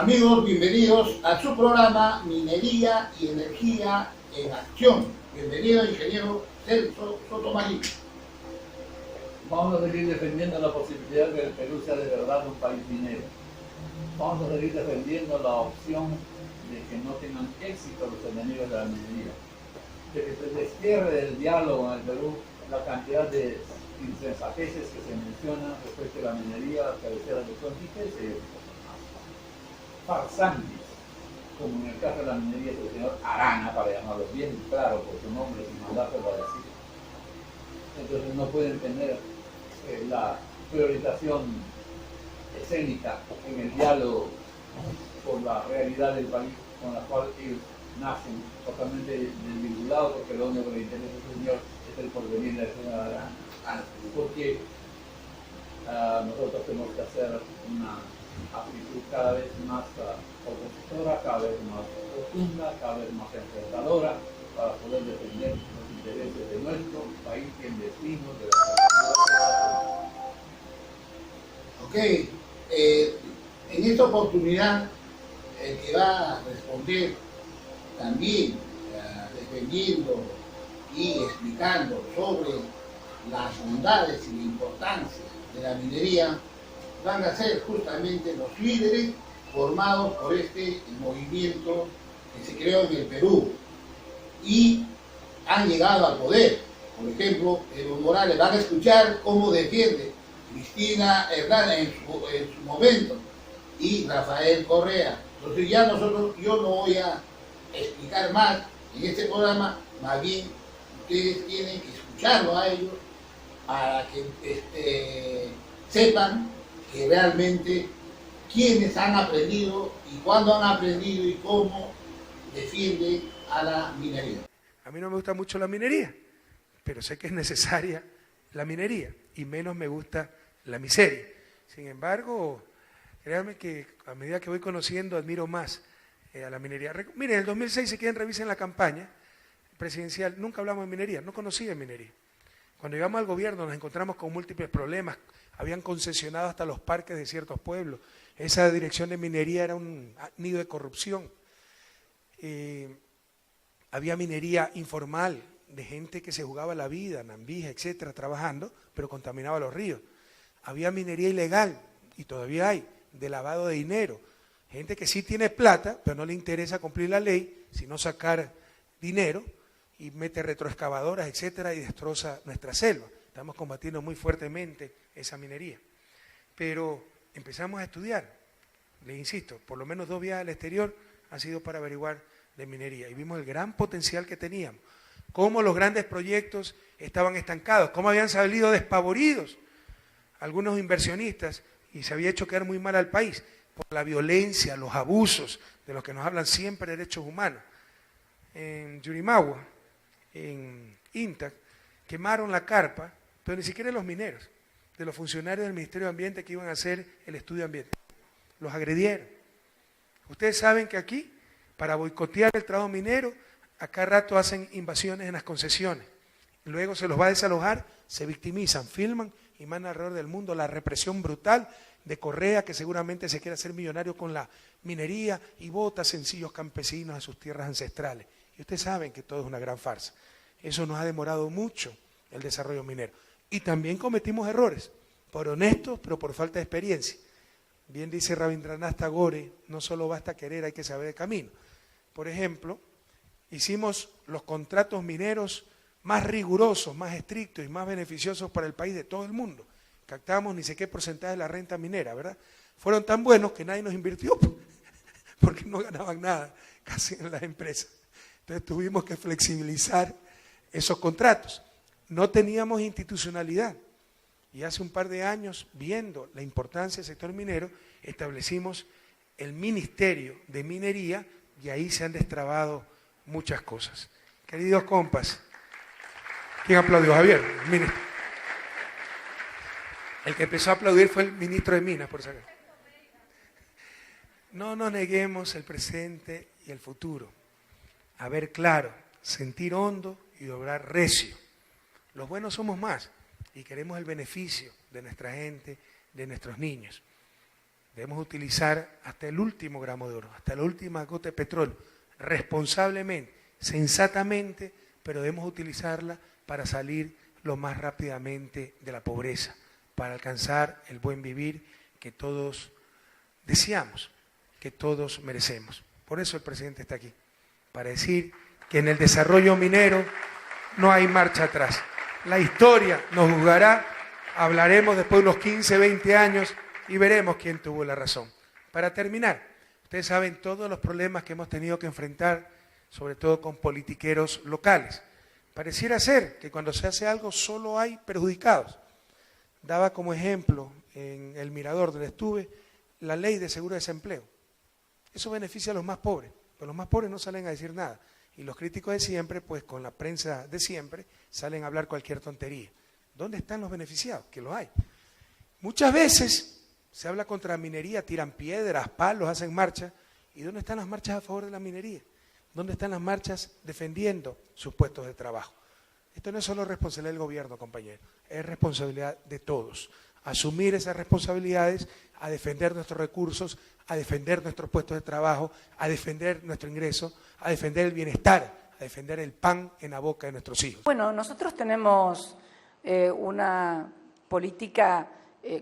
Amigos, bienvenidos a su programa Minería y Energía en Acción. Bienvenido, ingeniero Celso Sotomayor. Vamos a seguir defendiendo la posibilidad de que el Perú sea de verdad un país minero. Vamos a seguir defendiendo la opción de que no tengan éxito los enemigos de la minería. De que se destierre del diálogo en el Perú la cantidad de insensateces que se mencionan respecto a la minería, las cabeceras de Conquiste, farsantes, como en el caso de la minería del señor Arana, para llamarlo bien claro por su nombre, sin mandárselo a decir. Entonces no pueden tener la priorización escénica en el diálogo con la realidad del país con la cual ellos nacen totalmente desvinculados, porque lo único que le interesa a ese señor es el porvenir de la señora Arana. Porque nosotros tenemos que hacer una actitud cada vez más opositora, cada vez más profunda, cada vez más enfrentadora, para poder defender los intereses de nuestro país y el destino de la sociedad. Ok, en esta oportunidad el que va a responder también defendiendo y explicando sobre las bondades y la importancia de la minería van a ser justamente los líderes formados por este movimiento que se creó en el Perú y han llegado al poder. Por ejemplo, Evo Morales, van a escuchar cómo defiende Cristina Hernández en su momento y Rafael Correa. Entonces ya yo no voy a explicar más en este programa, más bien ustedes tienen que escucharlo a ellos para que sepan que realmente quiénes han aprendido y cuándo han aprendido y cómo defienden a la minería. A mí no me gusta mucho la minería, pero sé que es necesaria la minería y menos me gusta la miseria. Sin embargo, créanme que a medida que voy conociendo admiro más a la minería. Miren, en el 2006, si quieren revisen la campaña presidencial, nunca hablamos de minería, no conocía minería. Cuando llegamos al gobierno nos encontramos con múltiples problemas, habían concesionado hasta los parques de ciertos pueblos, esa dirección de minería era un nido de corrupción, había minería informal de gente que se jugaba la vida, Nambija, etcétera, trabajando, pero contaminaba los ríos. Había minería ilegal, y todavía hay, de lavado de dinero, gente que sí tiene plata, pero no le interesa cumplir la ley, sino sacar dinero, y mete retroexcavadoras, etcétera, y destroza nuestra selva. Estamos combatiendo muy fuertemente esa minería. Pero empezamos a estudiar, les insisto, por lo menos 2 viajes al exterior han sido para averiguar de minería, y vimos el gran potencial que teníamos, cómo los grandes proyectos estaban estancados, cómo habían salido despavoridos algunos inversionistas, y se había hecho quedar muy mal al país, por la violencia, los abusos, de los que nos hablan siempre derechos humanos. En Yurimagua, en Intac, quemaron la carpa, pero ni siquiera los mineros, de los funcionarios del Ministerio de Ambiente que iban a hacer el estudio ambiental. Los agredieron. Ustedes saben que aquí, para boicotear el trabajo minero, a cada rato hacen invasiones en las concesiones. Luego se los va a desalojar, se victimizan, filman y mandan alrededor del mundo la represión brutal de Correa, que seguramente se quiere hacer millonario con la minería y bota sencillos campesinos a sus tierras ancestrales. Y ustedes saben que todo es una gran farsa. Eso nos ha demorado mucho el desarrollo minero. Y también cometimos errores, por honestos, pero por falta de experiencia. Bien dice Rabindranath Tagore, no solo basta querer, hay que saber el camino. Por ejemplo, hicimos los contratos mineros más rigurosos, más estrictos y más beneficiosos para el país de todo el mundo. Captamos ni sé qué porcentaje de la renta minera, ¿verdad? Fueron tan buenos que nadie nos invirtió, porque no ganaban nada casi en las empresas. Entonces tuvimos que flexibilizar esos contratos. No teníamos institucionalidad. Y hace un par de años, viendo la importancia del sector minero, establecimos el Ministerio de Minería y ahí se han destrabado muchas cosas. Queridos compas, ¿quién aplaudió? Javier, el ministro. El que empezó a aplaudir fue el ministro de Minas, por saber. No nos neguemos el presente y el futuro. A ver claro, sentir hondo y obrar recio. Los buenos somos más y queremos el beneficio de nuestra gente, de nuestros niños. Debemos utilizar hasta el último gramo de oro, hasta la última gota de petróleo, responsablemente, sensatamente, pero debemos utilizarla para salir lo más rápidamente de la pobreza, para alcanzar el buen vivir que todos deseamos, que todos merecemos. Por eso el presidente está aquí, para decir que en el desarrollo minero no hay marcha atrás. La historia nos juzgará, hablaremos después de unos 15, 20 años y veremos quién tuvo la razón. Para terminar, ustedes saben todos los problemas que hemos tenido que enfrentar, sobre todo con politiqueros locales. Pareciera ser que cuando se hace algo solo hay perjudicados. Daba como ejemplo en El Mirador, donde estuve, la ley de seguro de desempleo. Eso beneficia a los más pobres, pero los más pobres no salen a decir nada. Y los críticos de siempre, pues con la prensa de siempre, salen a hablar cualquier tontería. ¿Dónde están los beneficiados? Que los hay. Muchas veces se habla contra la minería, tiran piedras, palos, hacen marchas. ¿Y dónde están las marchas a favor de la minería? ¿Dónde están las marchas defendiendo sus puestos de trabajo? Esto no es solo responsabilidad del gobierno, compañero, es responsabilidad de todos. Asumir esas responsabilidades, a defender nuestros recursos, a defender nuestros puestos de trabajo, a defender nuestro ingreso, a defender el bienestar, a defender el pan en la boca de nuestros hijos. Bueno, nosotros tenemos una política,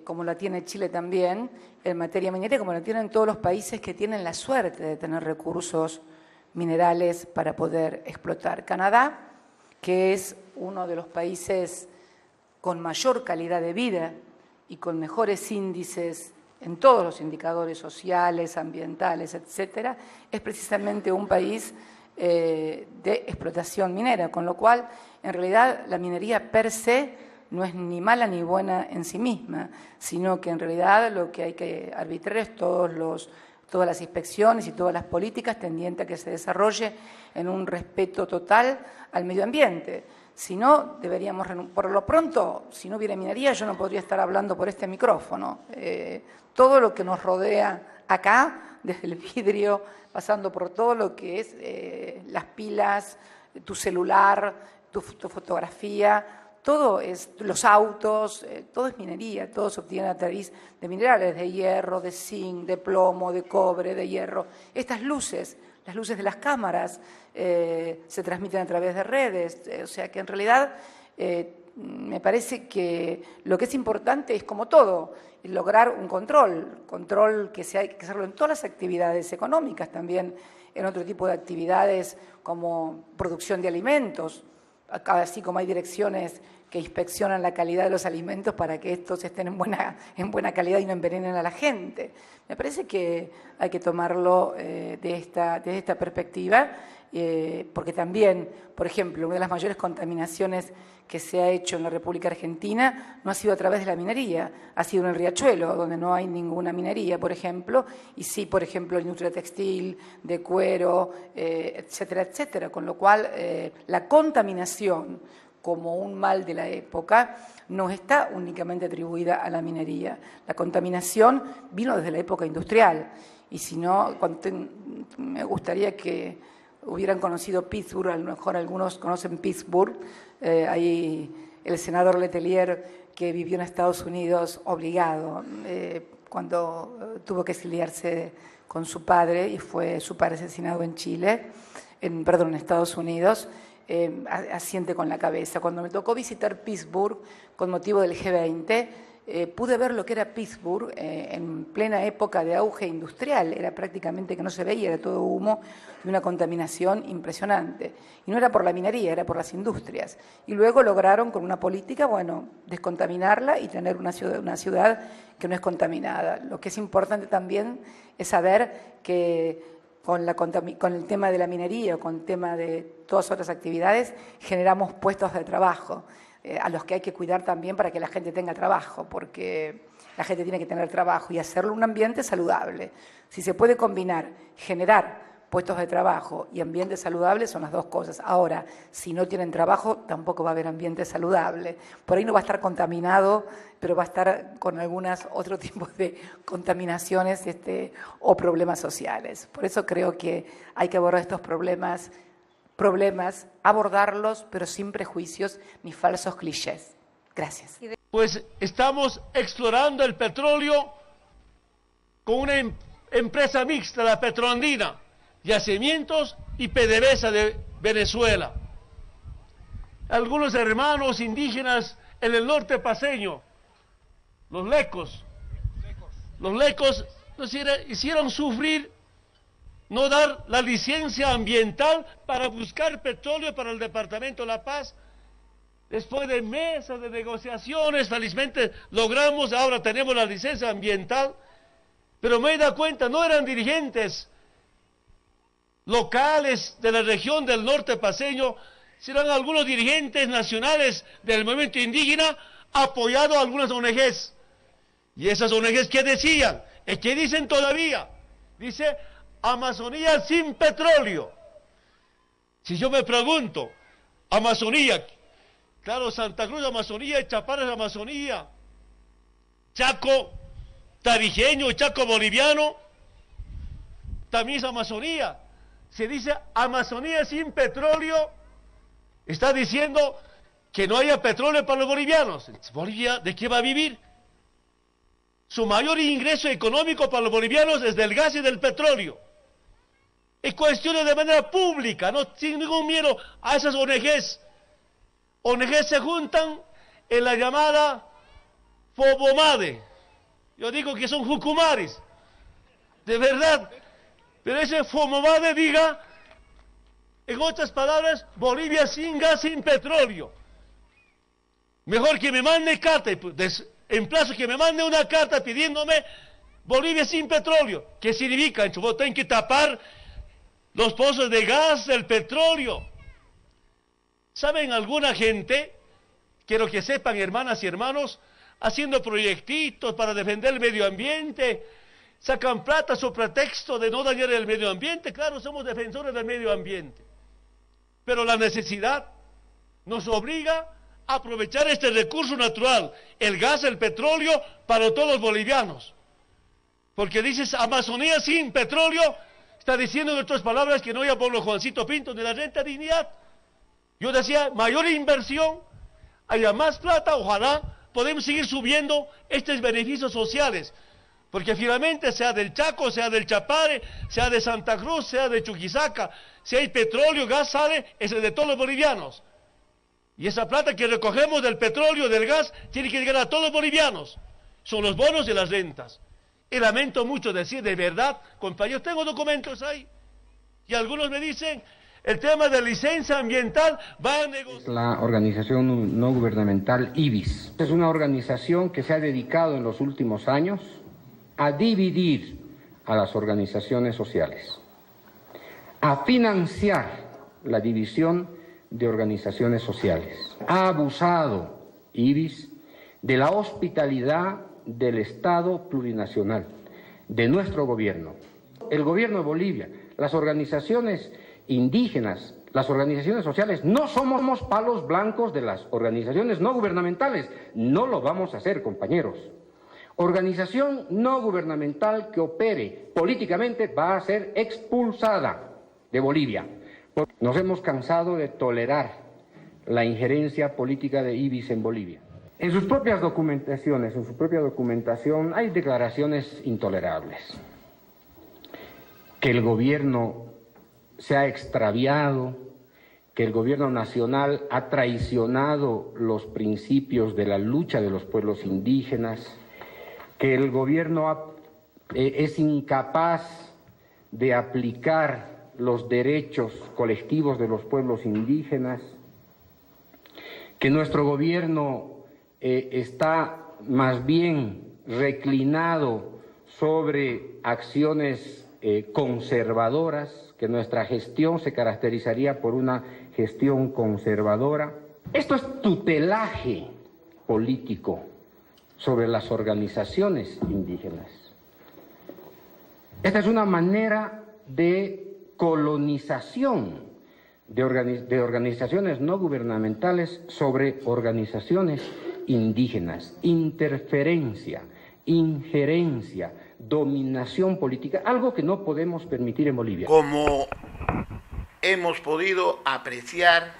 como la tiene Chile también, en materia minera, como la tienen todos los países que tienen la suerte de tener recursos minerales para poder explotar. Canadá, que es uno de los países con mayor calidad de vida y con mejores índices en todos los indicadores sociales, ambientales, etcétera, es precisamente un país de explotación minera, con lo cual, en realidad, la minería per se no es ni mala ni buena en sí misma, sino que en realidad lo que hay que arbitrar es todas las inspecciones y todas las políticas tendientes a que se desarrolle en un respeto total al medio ambiente. Si no, deberíamos, por lo pronto, si no hubiera minería, yo no podría estar hablando por este micrófono. Todo lo que nos rodea acá, desde el vidrio, pasando por todo lo que es las pilas, tu celular, tu fotografía, todo es, los autos, todo es minería, todo se obtiene a través de minerales, de hierro, de zinc, de plomo, de cobre, de hierro. Estas luces, las luces de las cámaras, se transmiten a través de redes, o sea que en realidad me parece que lo que es importante es como todo, lograr un control que hay que hacerlo en todas las actividades económicas, también en otro tipo de actividades como producción de alimentos, así como hay direcciones que inspeccionan la calidad de los alimentos para que estos estén en buena calidad y no envenenen a la gente. Me parece que hay que tomarlo desde esta perspectiva, porque también, por ejemplo, una de las mayores contaminaciones que se ha hecho en la República Argentina no ha sido a través de la minería, ha sido en el Riachuelo, donde no hay ninguna minería, por ejemplo, y sí, por ejemplo, la industria textil, de cuero, etcétera, etcétera, con lo cual la contaminación como un mal de la época no está únicamente atribuida a la minería. La contaminación vino desde la época industrial, y si no, me gustaría que hubieran conocido Pittsburgh, a lo mejor algunos conocen Pittsburgh, ahí el senador Letelier, que vivió en Estados Unidos obligado, cuando tuvo que exiliarse con su padre, y fue su padre asesinado en en Estados Unidos, asiente con la cabeza. Cuando me tocó visitar Pittsburgh con motivo del G20, pude ver lo que era Pittsburgh en plena época de auge industrial. Era prácticamente que no se veía, era todo humo y una contaminación impresionante. Y no era por la minería, era por las industrias. Y luego lograron con una política, descontaminarla y tener una ciudad que no es contaminada. Lo que es importante también es saber que con el tema de la minería o con el tema de todas otras actividades generamos puestos de trabajo, a los que hay que cuidar también para que la gente tenga trabajo, porque la gente tiene que tener trabajo y hacerlo en un ambiente saludable. Si se puede combinar, generar puestos de trabajo y ambiente saludable son las dos cosas. Ahora, si no tienen trabajo, tampoco va a haber ambiente saludable. Por ahí no va a estar contaminado, pero va a estar con otro tipo de contaminaciones o problemas sociales. Por eso creo que hay que abordar estos problemas, abordarlos, pero sin prejuicios ni falsos con una empresa mixta, la Petroandina, Yacimientos y PDVSA de Venezuela. Algunos hermanos indígenas en el norte paceño, los lecos nos hicieron sufrir no dar la licencia ambiental para buscar petróleo para el Departamento de La Paz. Después de meses de negociaciones, felizmente logramos, ahora tenemos la licencia ambiental, pero me he dado cuenta, no eran dirigentes locales de la región del norte paceño, sino algunos dirigentes nacionales del movimiento indígena apoyados a algunas ONGs. Y esas ONGs, ¿qué decían? ¿Qué dicen todavía? Dice, Amazonía sin petróleo. Si yo me pregunto, Amazonía, claro, Santa Cruz, Amazonía, Chapare, Amazonía, Chaco, tarijeño, Chaco boliviano, también es Amazonía. Se dice Amazonía sin petróleo, está diciendo que no haya petróleo para los bolivianos. ¿Bolivia de qué va a vivir? Su mayor ingreso económico para los bolivianos es del gas y del petróleo. Es cuestión de manera pública, no sin ningún miedo a esas ONGs. ONGs se juntan en la llamada Fobomade. Yo digo que son jucumaris, de verdad. Pero ese Fobomade diga, en otras palabras, Bolivia sin gas, sin petróleo. Mejor que me mande carta, en plazo que me mande una carta pidiéndome Bolivia sin petróleo. ¿Qué significa? En su tienen que tapar los pozos de gas, del petróleo. ¿Saben alguna gente, quiero que sepan hermanas y hermanos, haciendo proyectitos para defender el medio ambiente, sacan plata su pretexto de no dañar el medio ambiente? Claro, somos defensores del medio ambiente, pero la necesidad nos obliga a aprovechar este recurso natural, el gas, el petróleo, para todos los bolivianos. Porque dices Amazonía sin petróleo, está diciendo en otras palabras que no haya por los Juancito Pinto de la renta dignidad. Yo decía, mayor inversión, haya más plata, ojalá podemos seguir subiendo estos beneficios sociales, porque finalmente sea del Chaco, sea del Chapare, sea de Santa Cruz, sea de Chuquisaca, si hay petróleo, gas sale, es el de todos los bolivianos. Y esa plata que recogemos del petróleo, del gas, tiene que llegar a todos los bolivianos. Son los bonos y las rentas. Y lamento mucho decir, de verdad, compañeros, tengo documentos ahí. Y algunos me dicen, el tema de licencia ambiental va a negociar. La organización no gubernamental IBIS es una organización que se ha dedicado en los últimos años a dividir a las organizaciones sociales, a financiar la división de organizaciones sociales. Ha abusado IBIS de la hospitalidad del Estado plurinacional, de nuestro gobierno, el gobierno de Bolivia, las organizaciones indígenas, las organizaciones sociales. No somos palos blancos de las organizaciones no gubernamentales, no lo vamos a hacer, compañeros. Organización no gubernamental que opere políticamente va a ser expulsada de Bolivia. Nos hemos cansado de tolerar la injerencia política de IBIS en Bolivia. En sus propias documentaciones, en su propia documentación, hay declaraciones intolerables. Que el gobierno se ha extraviado, que el gobierno nacional ha traicionado los principios de la lucha de los pueblos indígenas, que el gobierno es incapaz de aplicar los derechos colectivos de los pueblos indígenas, que nuestro gobierno está más bien reclinado sobre acciones conservadoras, que nuestra gestión se caracterizaría por una gestión conservadora. Esto es tutelaje político sobre las organizaciones indígenas. Esta es una manera de colonización de organizaciones no gubernamentales sobre organizaciones indígenas, interferencia, injerencia, dominación política, algo que no podemos permitir en Bolivia. Como hemos podido apreciar,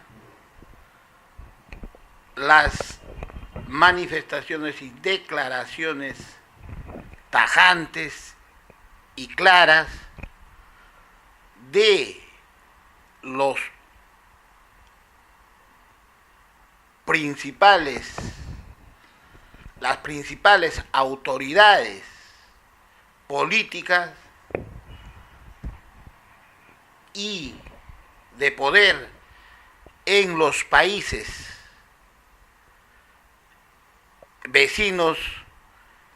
las manifestaciones y declaraciones tajantes y claras de las principales autoridades políticas y de poder en los países vecinos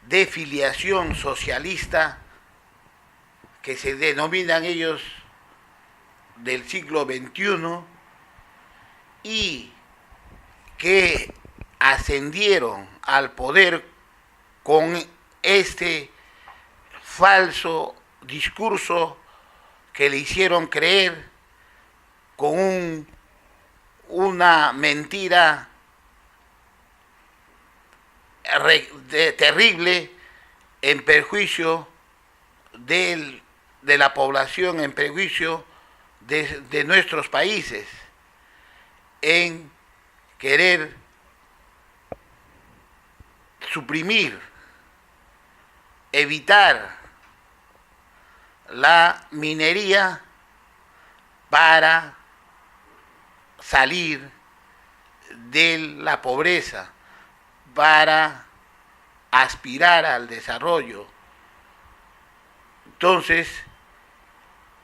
de filiación socialista, que se denominan ellos del siglo XXI, y que ascendieron al poder con este falso discurso que le hicieron creer, con una mentira terrible en perjuicio de la población, en perjuicio de nuestros países, en querer suprimir, evitar la minería para salir de la pobreza, para aspirar al desarrollo. Entonces,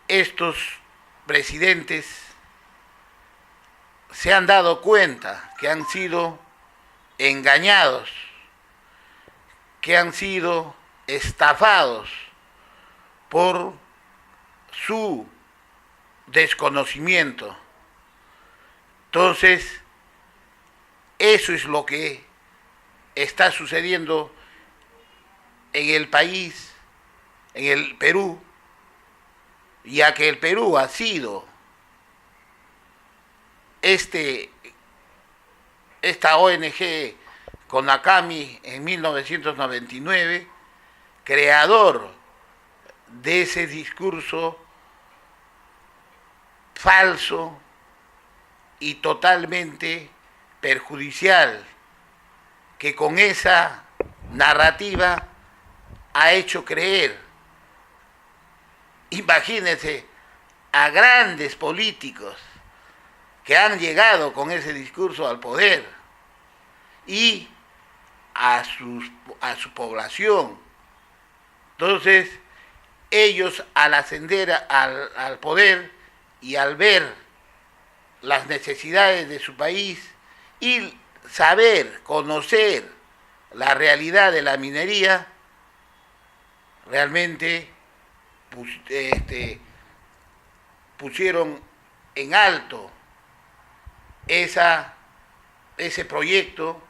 estos presidentes se han dado cuenta que han sido engañados, que han sido estafados por su desconocimiento. Entonces, eso es lo que está sucediendo en el país, en el Perú, ya que el Perú ha sido esta ONG CONACAMI en 1999, creador de ese discurso falso y totalmente perjudicial, que con esa narrativa ha hecho creer, imagínense, a grandes políticos que han llegado con ese discurso al poder y a su población. Entonces, ellos al ascender al poder y al ver las necesidades de su país y saber, conocer la realidad de la minería, realmente pusieron en alto ese proyecto,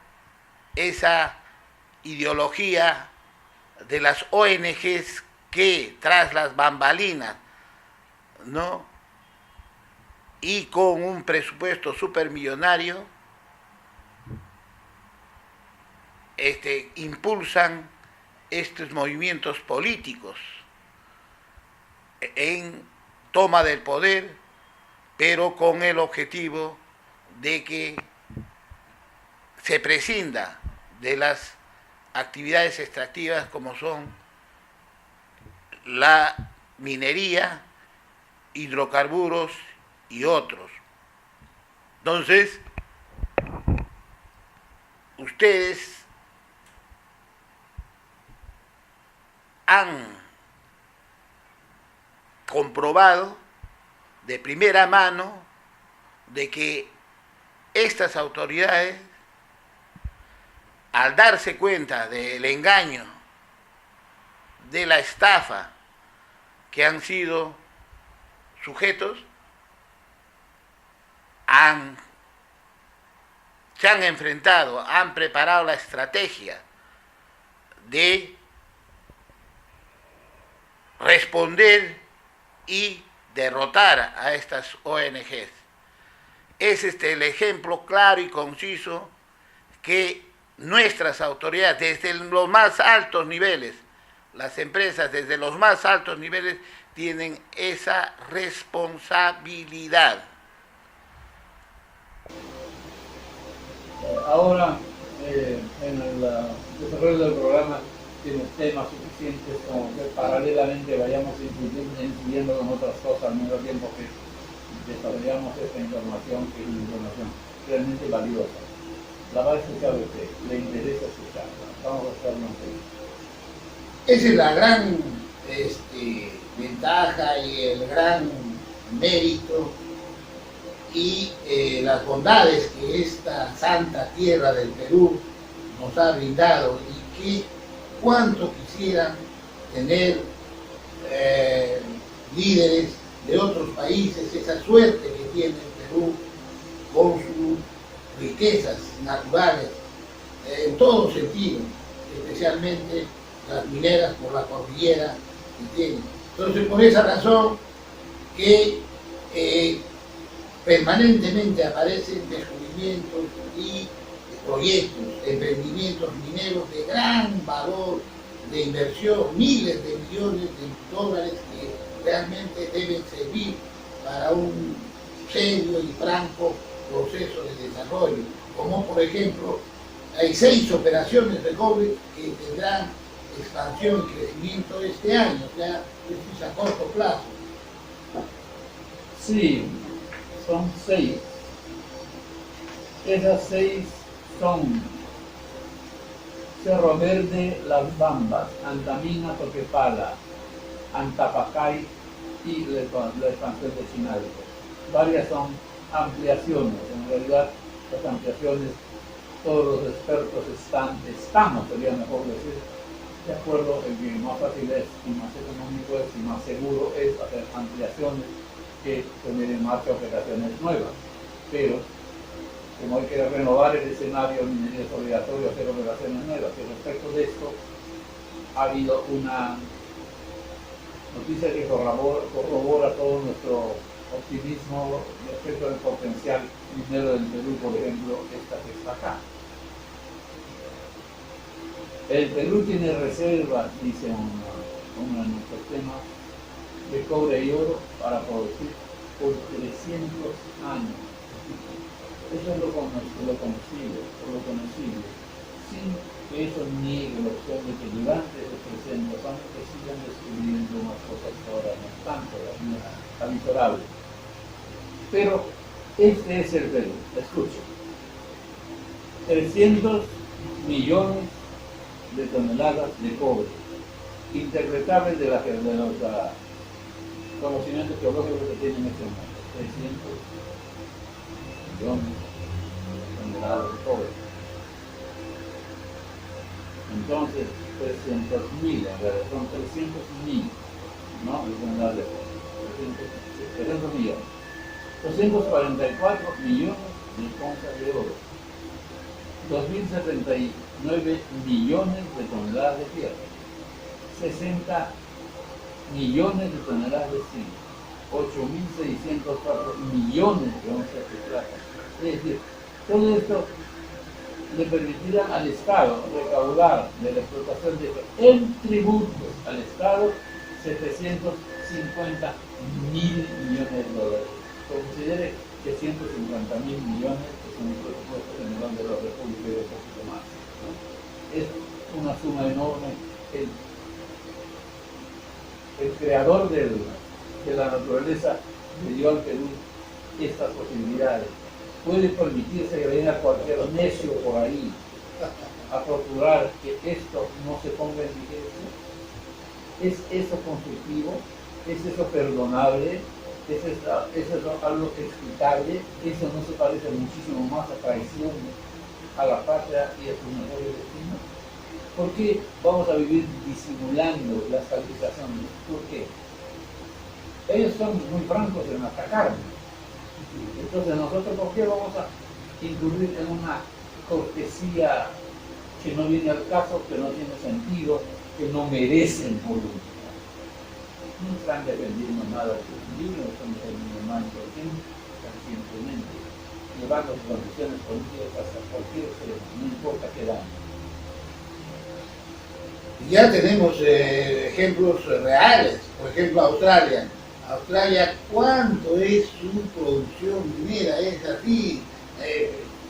esa ideología de las ONGs que tras las bambalinas, ¿no?, y con un presupuesto supermillonario, impulsan estos movimientos políticos en toma del poder, pero con el objetivo de que se prescinda de las actividades extractivas como son la minería, hidrocarburos y otros. Entonces, ustedes han comprobado de primera mano de que estas autoridades, al darse cuenta del engaño, de la estafa que han sido sujetos, se han enfrentado, han preparado la estrategia de responder y derrotar a estas ONGs. Es el ejemplo claro y conciso que nuestras autoridades, desde los más altos niveles, las empresas desde los más altos niveles, tienen esa responsabilidad. Ahora, en el desarrollo del programa, tienes temas suficientes como que paralelamente vayamos incidiendo en otras cosas al mismo tiempo que desarrollamos esta información, que es una información realmente valiosa. La base sabe que le interesa escucharla. Vamos a hacerlo así. Esa es la gran ventaja y el gran mérito y las bondades que esta santa tierra del Perú nos ha brindado, y que cuánto quisieran tener líderes de otros países esa suerte que tiene el Perú con sus riquezas naturales en todos sentidos, especialmente las mineras por la cordillera que tienen. Entonces, por esa razón que permanentemente aparecen descubrimientos y proyectos, emprendimientos mineros de gran valor de inversión, miles de millones de dólares que realmente deben servir para un serio y franco proceso de desarrollo, como por ejemplo hay 6 operaciones de cobre que tendrán expansión y crecimiento este año, ya es a corto plazo. Sí, son 6. Esas 6 son Cerro Verde, Las Bambas, Antamina, Toquepala, Antapacay y la expansión de Chinalco. Varias son ampliaciones, en realidad las ampliaciones todos los expertos estamos, sería mejor decir, de acuerdo en que más fácil es y más económico es y más seguro es hacer ampliaciones que poner en marcha operaciones nuevas. Pero como hay que renovar el escenario minería, es obligatorio hacer operaciones nuevas. Y respecto de esto, ha habido una noticia que corrobora todo nuestro optimismo respecto al potencial minero del Perú, por ejemplo, esta que está acá. El Perú tiene reservas, dice uno de nuestros temas, de cobre y oro para producir por 300 años. Eso es lo conocible, sin que eso niegue la opción de que durante esos 300 años se sigan descubriendo más cosas que ahora no están todavía avitorables. Pero este es el Perú, escuchen. 300 millones de toneladas de cobre, interpretables de los conocimientos geológicos que se tienen en este momento. 300 millones de toneladas de cobre. Entonces, 300.000, son 300.000, ¿no? De toneladas de cobre. 300 millones. 244 millones de onzas de oro. 2.079 millones de toneladas de tierra. 60 millones de toneladas de zinc. 8.604 millones de onzas de plata. Es decir, todo esto le permitirá al Estado recaudar de la explotación en tributos al Estado 750 mil millones de dólares. Considere que 150 mil millones es un presupuesto general de la República y un poquito más, ¿no? Es una suma enorme. El creador de la naturaleza le dio al Perú estas posibilidades. Puede permitirse que venga cualquier necio por ahí a procurar que esto no se ponga en vigencia. ¿Es eso constructivo? ¿Es eso perdonable? ¿Es eso algo explicable? ¿Eso no se parece muchísimo más a traición a la patria y a sus mejores destinos? ¿Por qué vamos a vivir disimulando las calificaciones? ¿Por qué? Ellos son muy francos en atacarnos. Entonces nosotros, ¿por qué vamos a incurrir en una cortesía que no viene al caso, que no tiene sentido, que no merecen voluntad? No están defendiendo nada de sus libros, no están defendiendo nada de sus libros, están simplemente llevando sus condiciones políticas hasta cualquier extremo, no importa qué daño. Ya tenemos ejemplos reales, por ejemplo Australia. Australia, ¿cuánto es su producción minera? Es así,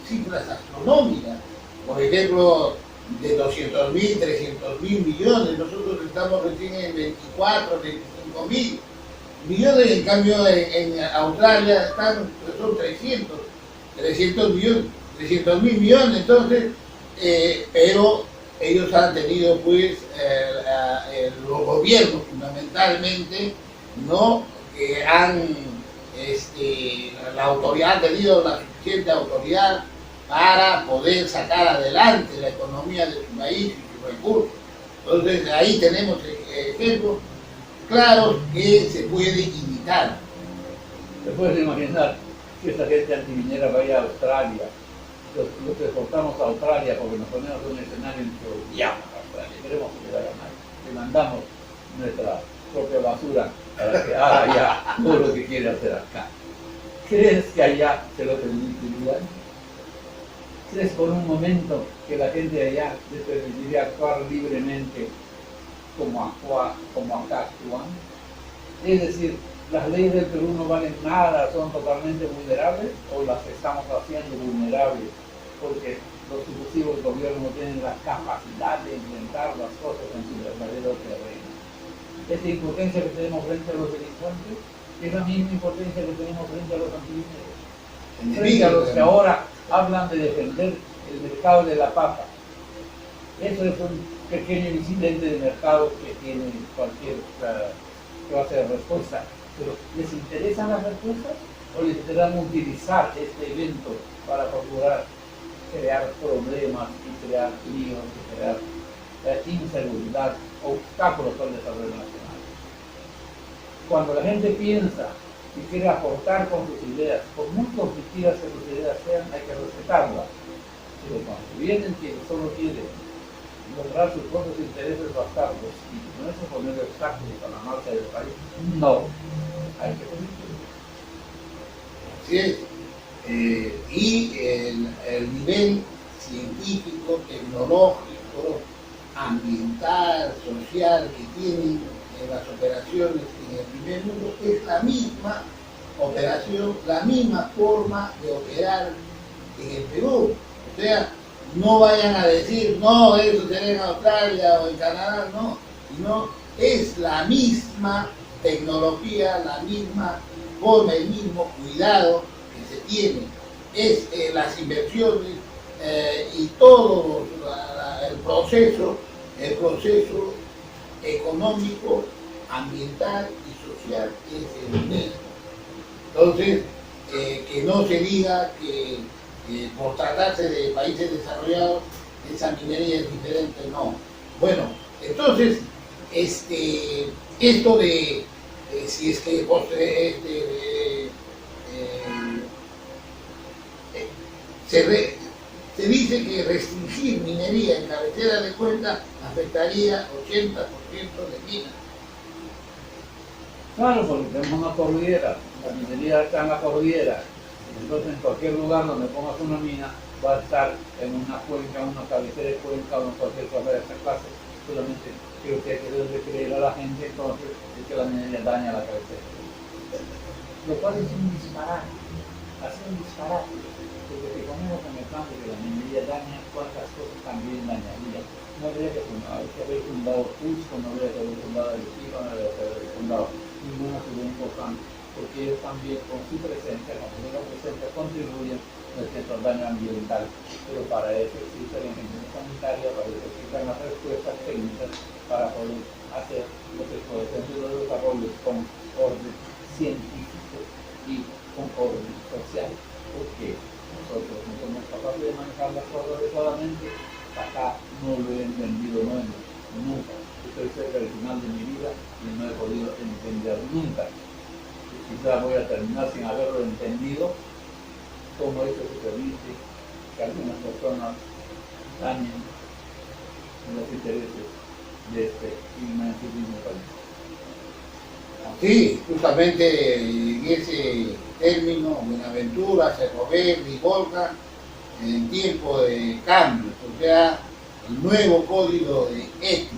cifras astronómicas. Por ejemplo, de 200.000, 300.000 millones, nosotros estamos recién en 24, 25.000 millones, en cambio en Australia son 300 millones, 300.000 millones, entonces, pero ellos han tenido pues los gobiernos fundamentalmente, ¿no? Que la autoridad ha tenido la suficiente autoridad para poder sacar adelante la economía de su país y sus recursos. Entonces ahí tenemos ejemplos claros que se puede imitar. ¿Te puedes imaginar que esa gente antiminera vaya a Australia? Los exportamos a Australia porque nos ponemos en un escenario en que odiamos a Australia, queremos que le vaya mal, le mandamos nuestra propia basura para que haga ya todo lo que quiere hacer acá. ¿Crees que allá se lo permitirían? ¿Crees por un momento que la gente de allá les permitiría actuar libremente como acá actúan? Es decir, ¿las leyes del Perú no valen nada, son totalmente vulnerables o las estamos haciendo vulnerables porque los sucesivos gobiernos no tienen la capacidad de enfrentar las cosas en su verdadero terreno? Esta impotencia que tenemos frente a los delincuentes es la misma impotencia que tenemos frente a los antimineros, frente a los que ahora hablan de defender el mercado de la papa. Eso es un pequeño incidente de mercado que tiene cualquier clase de respuesta. Pero ¿les interesan las respuestas o les interesan utilizar este evento para procurar crear problemas y crear líos y crear inseguridad, obstáculos al desarrollo nacional? Cuando la gente piensa y quiere aportar con sus ideas, por muy conflictivas que sus ideas sean, hay que respetarlas. Pero cuando vienen quienes solo quieren lograr sus propios intereses bastardos y con eso poner obstáculos a la marcha del país, no, hay que permitirlo. Así es. Y el nivel científico, tecnológico, ambiental, social que tienen las operaciones en el primer mundo es la misma operación, la misma forma de operar en el Perú. O sea, no vayan a decir, no, eso será en Australia o en Canadá, no, sino es la misma tecnología, la misma forma, el mismo cuidado que se tiene, es las inversiones y todo el proceso económico, ambiental y social es el mismo. Entonces, que no se diga que por tratarse de países desarrollados esa minería es diferente, no. Bueno, entonces, esto de si es que se dice que restringir minería en cabecera de cuenca afectaría 80% de minas. Claro, porque tenemos una cordillera, la minería está en la cordillera, entonces en cualquier lugar donde pongas una mina va a estar en una cuenca, una cabecera de cuenca o en cualquier cosa de esa clase. Solamente creo que hay que darle creer a la gente entonces es que la minería daña la cabecera. Lo cual es un disparate, hace un disparate, porque si ponemos en el campo que la minería daña, cuántas cosas también dañaría. No habría que haber fundado Cusco, no habría que haber fundado Arequipa, no habría que haber fundado ninguna ciudad importante, porque ellos también con su presencia, con su presencia contribuyen a cierto daño ambiental, pero para eso existe la ingeniería sanitaria, para eso existen las respuestas técnicas para poder hacer lo que puede ser los desarrollos con orden científico y con orden social, porque nosotros no somos capaces de manejar las cosas adecuadamente. Acá no lo he entendido nunca. Estoy cerca del final de mi vida y no he podido entender nunca. Y quizás voy a terminar sin haberlo entendido, cómo eso se permite que algunas personas dañen los intereses de este inmensísimo país. Sí, justamente en ese término, Buenaventura, Cerro Verde y Volca, en tiempo de cambios, o sea, el nuevo código de ética.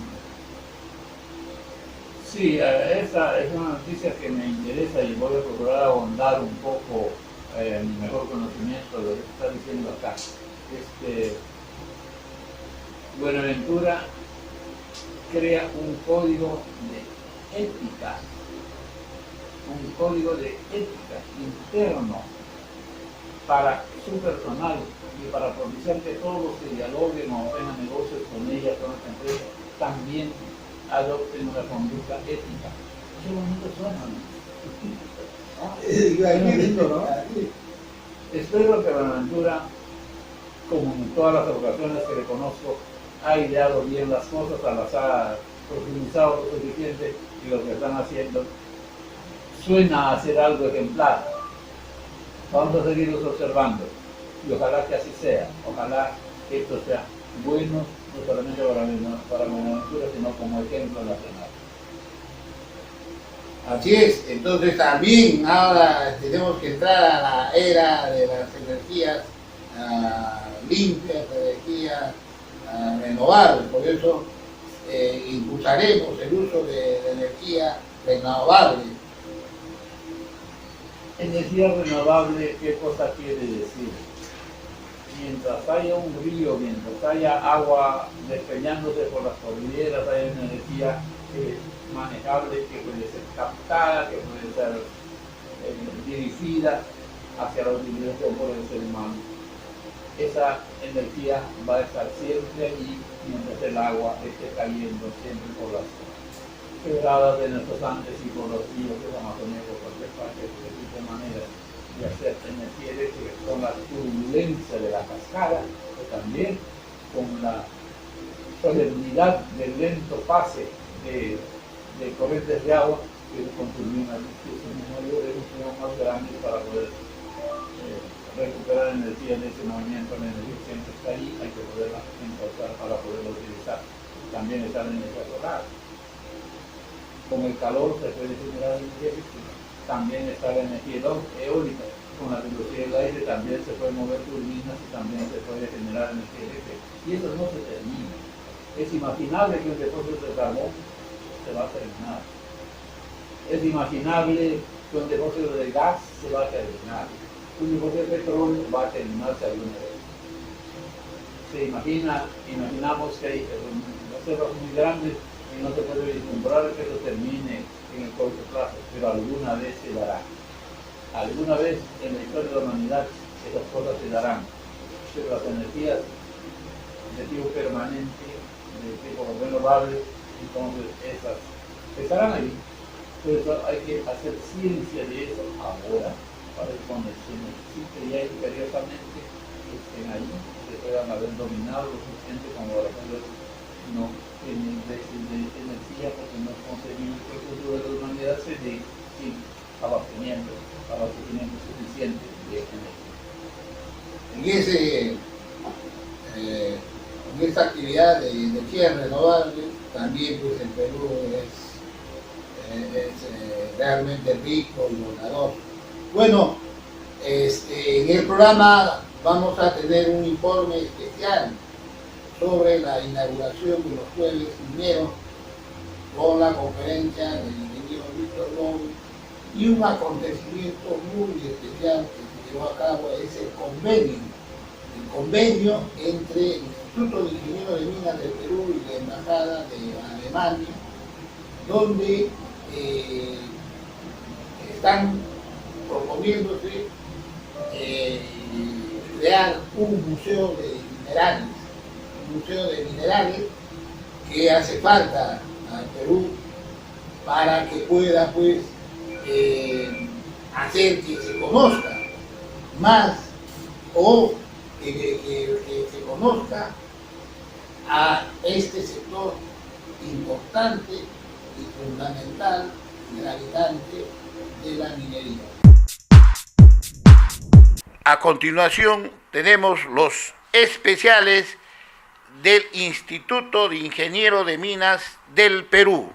Sí, esa es una noticia que me interesa y voy a procurar ahondar un poco mi mejor conocimiento de lo que se está diciendo acá. Buenaventura crea un código de ética, interno para su personal y para propiciar que todos los que dialoguen o tengan negocios con ella, con esta empresa, también adopten una conducta ética. Qué bonito suena, ¿no? Espero que Buenaventura, como en todas las ocasiones que le conozco, ha ideado bien las cosas, las ha profundizado lo suficiente y lo que están haciendo suena a ser algo ejemplar. Vamos a seguirlos observando y ojalá que así sea. Ojalá que esto sea bueno, no solamente para Buenaventura, sino como ejemplo nacional. Así es, entonces también ahora tenemos que entrar a la era de las energías limpias, energías renovables, por eso impulsaremos el uso de energía renovable. Energía renovable, ¿qué cosa quiere decir? Mientras haya un río, mientras haya agua despeñándose por las cordilleras, hay una energía manejable que puede ser captada, que puede ser dirigida hacia la utilización por el ser humano. Esa energía va a estar siempre allí mientras el agua esté cayendo siempre por las quebradas de nuestros Andes y por los ríos de la Amazonía, por cualquier parte, de tipo maneras de hacer energía eléctrica, con la turbulencia de la cascada, pero también con la solemnidad del lento pase de corrientes de agua que consumir una distribución mayor, más grande para poder recuperar energía de ese movimiento. La energía siempre está ahí, hay que poderla importar para poderla utilizar. También está la energía solar. Con el calor se puede generar energía eléctrica. También está la energía eólica. Con la velocidad del aire también se pueden mover turbinas y también se puede generar energía eléctrica. Y eso no se termina. Es imaginable que un depósito de carbón se va a terminar. Es imaginable que un depósito de gas se va a terminar. Un depósito de petróleo va a terminarse alguna vez. Imaginamos que hay reservas muy grandes y no se puede vislumbrar que eso termine en el corto plazo, pero alguna vez se dará. Alguna vez en la historia de la humanidad esas cosas se darán. Pero las energías de tipo permanente, de tipo renovable, entonces esas estarán ahí. Por eso hay que hacer ciencia de eso ahora, para que cuando se necesite ya imperiosamente estén ahí, se puedan haber dominado lo suficiente como para poder no tener déficit de energía, porque no conseguimos que el futuro de la humanidad se dé sin abastecimiento suficiente de energía. En esta actividad de energía renovable también pues el Perú es realmente rico y bondadoso. Bueno, en el programa vamos a tener un informe especial sobre la inauguración de los jueves mineros con la conferencia del ingeniero Víctor Gómez y un acontecimiento muy especial que se llevó a cabo es el convenio entre el Instituto de Ingenieros de Minas del Perú y la Embajada de Alemania, donde están proponiéndose crear un museo de minerales que hace falta al Perú para que pueda pues hacer que se conozca más o que se conozca a este sector importante y fundamental y gravitante de la minería. A continuación tenemos los especiales del Instituto de Ingenieros de Minas del Perú.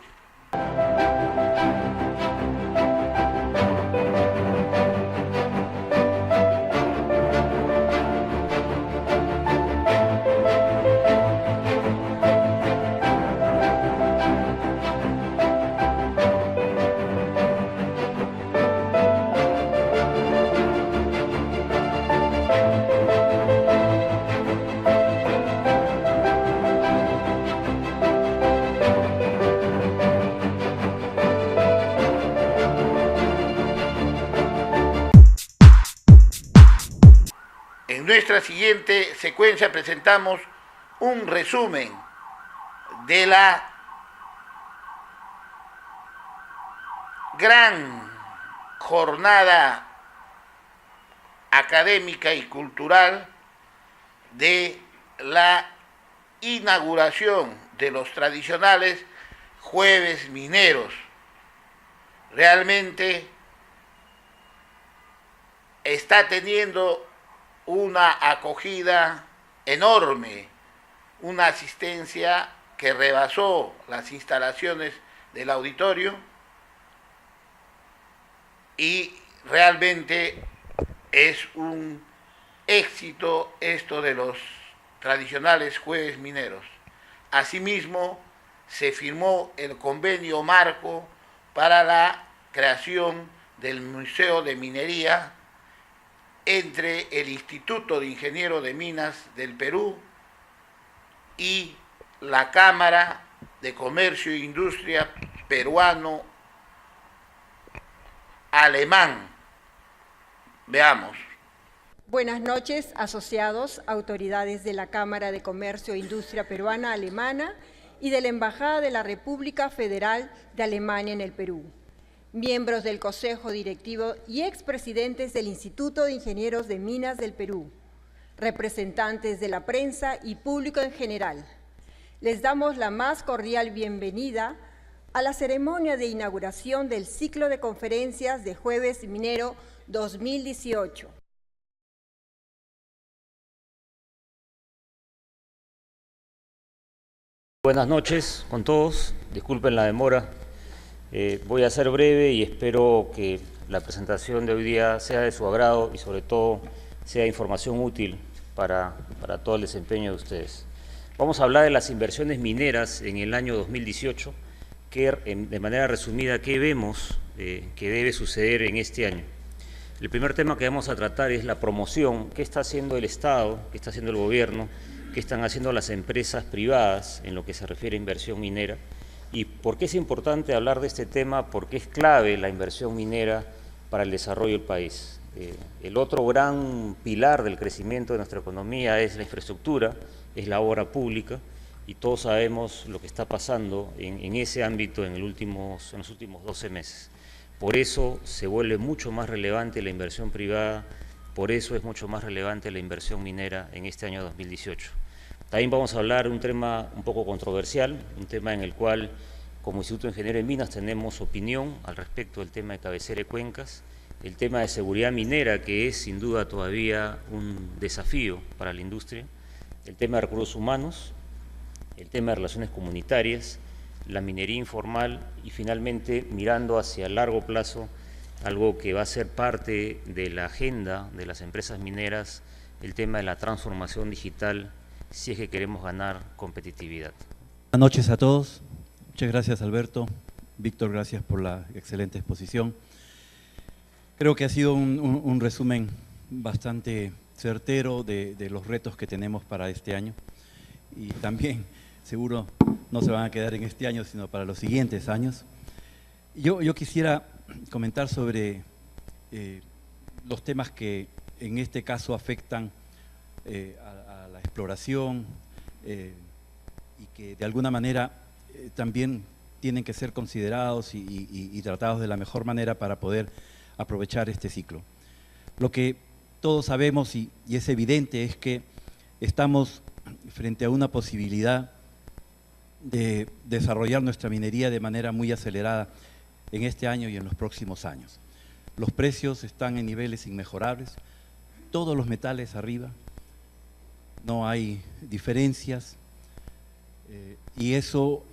nuestra siguiente secuencia presentamos un resumen de la gran jornada académica y cultural de la inauguración de los tradicionales Jueves Mineros. Realmente está teniendo una acogida enorme, una asistencia que rebasó las instalaciones del auditorio y realmente es un éxito esto de los tradicionales Jueves Mineros. Asimismo, se firmó el convenio marco para la creación del Museo de Minería entre el Instituto de Ingenieros de Minas del Perú y la Cámara de Comercio e Industria peruano-alemán. Veamos. Buenas noches, asociados, autoridades de la Cámara de Comercio e Industria Peruana-Alemana y de la Embajada de la República Federal de Alemania en el Perú, miembros del Consejo Directivo y expresidentes del Instituto de Ingenieros de Minas del Perú, representantes de la prensa y público en general. Les damos la más cordial bienvenida a la ceremonia de inauguración del ciclo de conferencias de Jueves Minero 2018. Buenas noches con todos, disculpen la demora, voy a ser breve y espero que la presentación de hoy día sea de su agrado y sobre todo sea información útil para todo el desempeño de ustedes. Vamos a hablar de las inversiones mineras en el año 2018, de manera resumida, qué vemos que debe suceder en este año. El primer tema que vamos a tratar es la promoción, qué está haciendo el Estado, qué está haciendo el gobierno, qué están haciendo las empresas privadas en lo que se refiere a inversión minera y por qué es importante hablar de este tema, porque es clave la inversión minera para el desarrollo del país. El otro gran pilar del crecimiento de nuestra economía es la infraestructura, es la obra pública y todos sabemos lo que está pasando en ese ámbito en los últimos 12 meses. Por eso se vuelve mucho más relevante la inversión privada, por eso es mucho más relevante la inversión minera en este año 2018. También vamos a hablar de un tema un poco controversial, un tema en el cual como Instituto de Ingenieros de Minas tenemos opinión al respecto del tema de cabecera de cuencas, el tema de seguridad minera, que es sin duda todavía un desafío para la industria, el tema de recursos humanos, el tema de relaciones comunitarias, la minería informal y finalmente mirando hacia el largo plazo, algo que va a ser parte de la agenda de las empresas mineras, el tema de la transformación digital, si es que queremos ganar competitividad. Buenas noches a todos. Muchas gracias, Alberto. Víctor, gracias por la excelente exposición. Creo que ha sido un resumen bastante certero de los retos que tenemos para este año y también seguro no se van a quedar en este año, sino para los siguientes años. Yo quisiera comentar sobre los temas que en este caso afectan a la exploración y que de alguna manera también tienen que ser considerados y tratados de la mejor manera para poder aprovechar este ciclo. Lo que todos sabemos y es evidente es que estamos frente a una posibilidad de desarrollar nuestra minería de manera muy acelerada en este año y en los próximos años. Los precios están en niveles inmejorables, todos los metales arriba, no hay diferencias y eso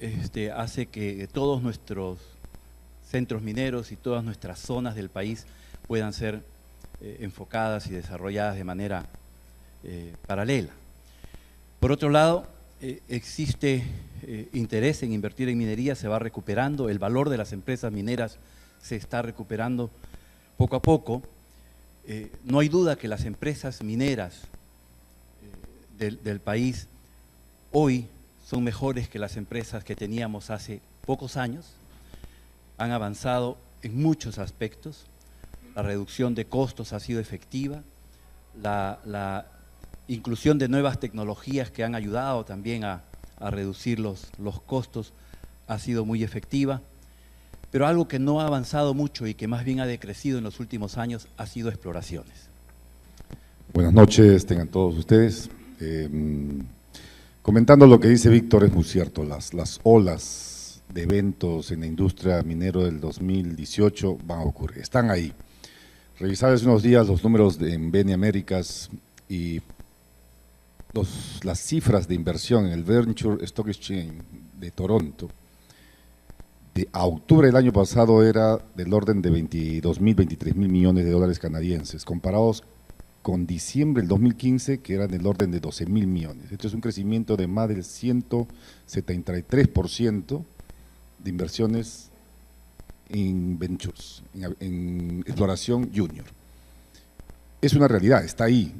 hace que todos nuestros centros mineros y todas nuestras zonas del país puedan ser enfocadas y desarrolladas de manera paralela. Por otro lado, existe interés en invertir en minería, se va recuperando, el valor de las empresas mineras se está recuperando poco a poco. No hay duda que las empresas mineras del país hoy son mejores que las empresas que teníamos hace pocos años, han avanzado en muchos aspectos, la reducción de costos ha sido efectiva, la inclusión de nuevas tecnologías que han ayudado también a reducir los costos ha sido muy efectiva, pero algo que no ha avanzado mucho y que más bien ha decrecido en los últimos años ha sido exploraciones. Buenas noches, tengan todos ustedes. Comentando lo que dice Víctor, es muy cierto, las olas de eventos en la industria minera del 2018 van a ocurrir, están ahí. Revisaba hace unos días los números en Beni Américas y las cifras de inversión en el Venture Stock Exchange de Toronto a octubre del año pasado era del orden de 22.000, 23.000 millones de dólares canadienses, comparados con diciembre del 2015, que eran del orden de 12.000 millones. Esto es un crecimiento de más del 173% de inversiones en ventures, en exploración junior. Es una realidad, está ahí.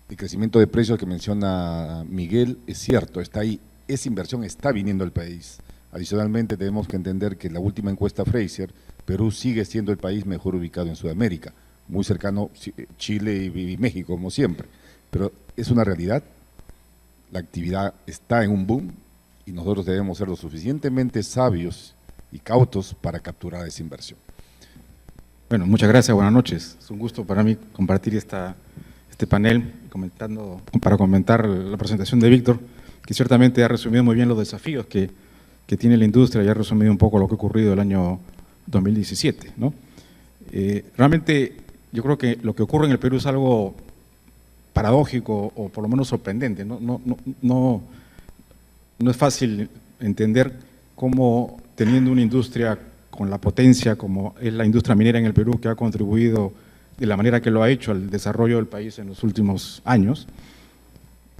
El crecimiento de precios que menciona Miguel es cierto, está ahí. Esa inversión está viniendo al país. Adicionalmente, tenemos que entender que en la última encuesta Fraser, Perú sigue siendo el país mejor ubicado en Sudamérica, muy cercano Chile y México, como siempre. Pero es una realidad, la actividad está en un boom y nosotros debemos ser lo suficientemente sabios y cautos para capturar esa inversión. Bueno, muchas gracias, buenas noches. Es un gusto para mí compartir este panel para comentar la presentación de Víctor, que ciertamente ha resumido muy bien los desafíos que tiene la industria y ha resumido un poco lo que ha ocurrido el año 2017, ¿no? Realmente yo creo que lo que ocurre en el Perú es algo paradójico o por lo menos sorprendente, no es fácil entender cómo teniendo una industria con la potencia como es la industria minera en el Perú, que ha contribuido de la manera que lo ha hecho al desarrollo del país en los últimos años,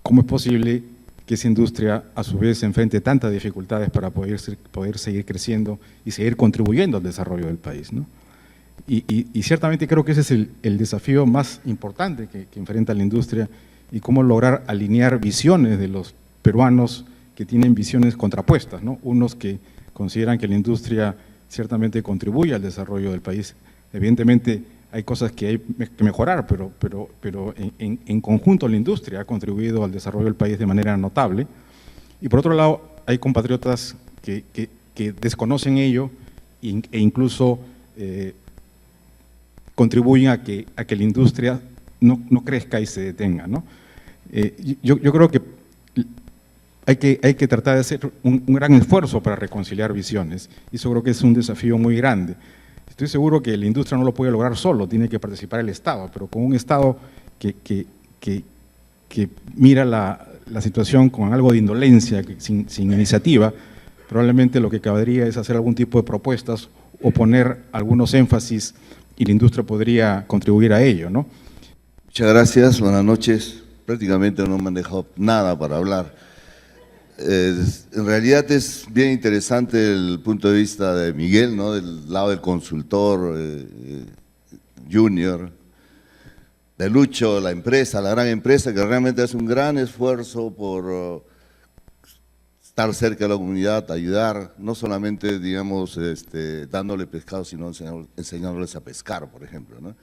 cómo es posible que esa industria a su vez enfrente tantas dificultades para poder seguir creciendo y seguir contribuyendo al desarrollo del país, ¿no? Y ciertamente creo que ese es el desafío más importante que enfrenta la industria, y cómo lograr alinear visiones de los peruanos que tienen visiones contrapuestas, ¿no? Unos que consideran que la industria ciertamente contribuye al desarrollo del país. Evidentemente hay cosas que hay que mejorar, pero en conjunto la industria ha contribuido al desarrollo del país de manera notable. Y por otro lado, hay compatriotas que desconocen ello e incluso contribuyen a que la industria no crezca y se detenga, ¿no? Yo creo que hay que tratar de hacer un gran esfuerzo para reconciliar visiones, y eso creo que es un desafío muy grande. Estoy seguro que la industria no lo puede lograr solo, tiene que participar el Estado, pero con un Estado que mira la situación con algo de indolencia, sin iniciativa, probablemente lo que cabría es hacer algún tipo de propuestas o poner algunos énfasis, y la industria podría contribuir a ello, ¿no? Muchas gracias, buenas noches. Prácticamente no me han dejado nada para hablar. En realidad es bien interesante el punto de vista de Miguel, ¿no? Del lado del consultor junior, de Lucho, la empresa, la gran empresa que realmente hace un gran esfuerzo por estar cerca de la comunidad, ayudar, no solamente, digamos, dándole pescado, sino enseñándoles a pescar, por ejemplo, ¿no?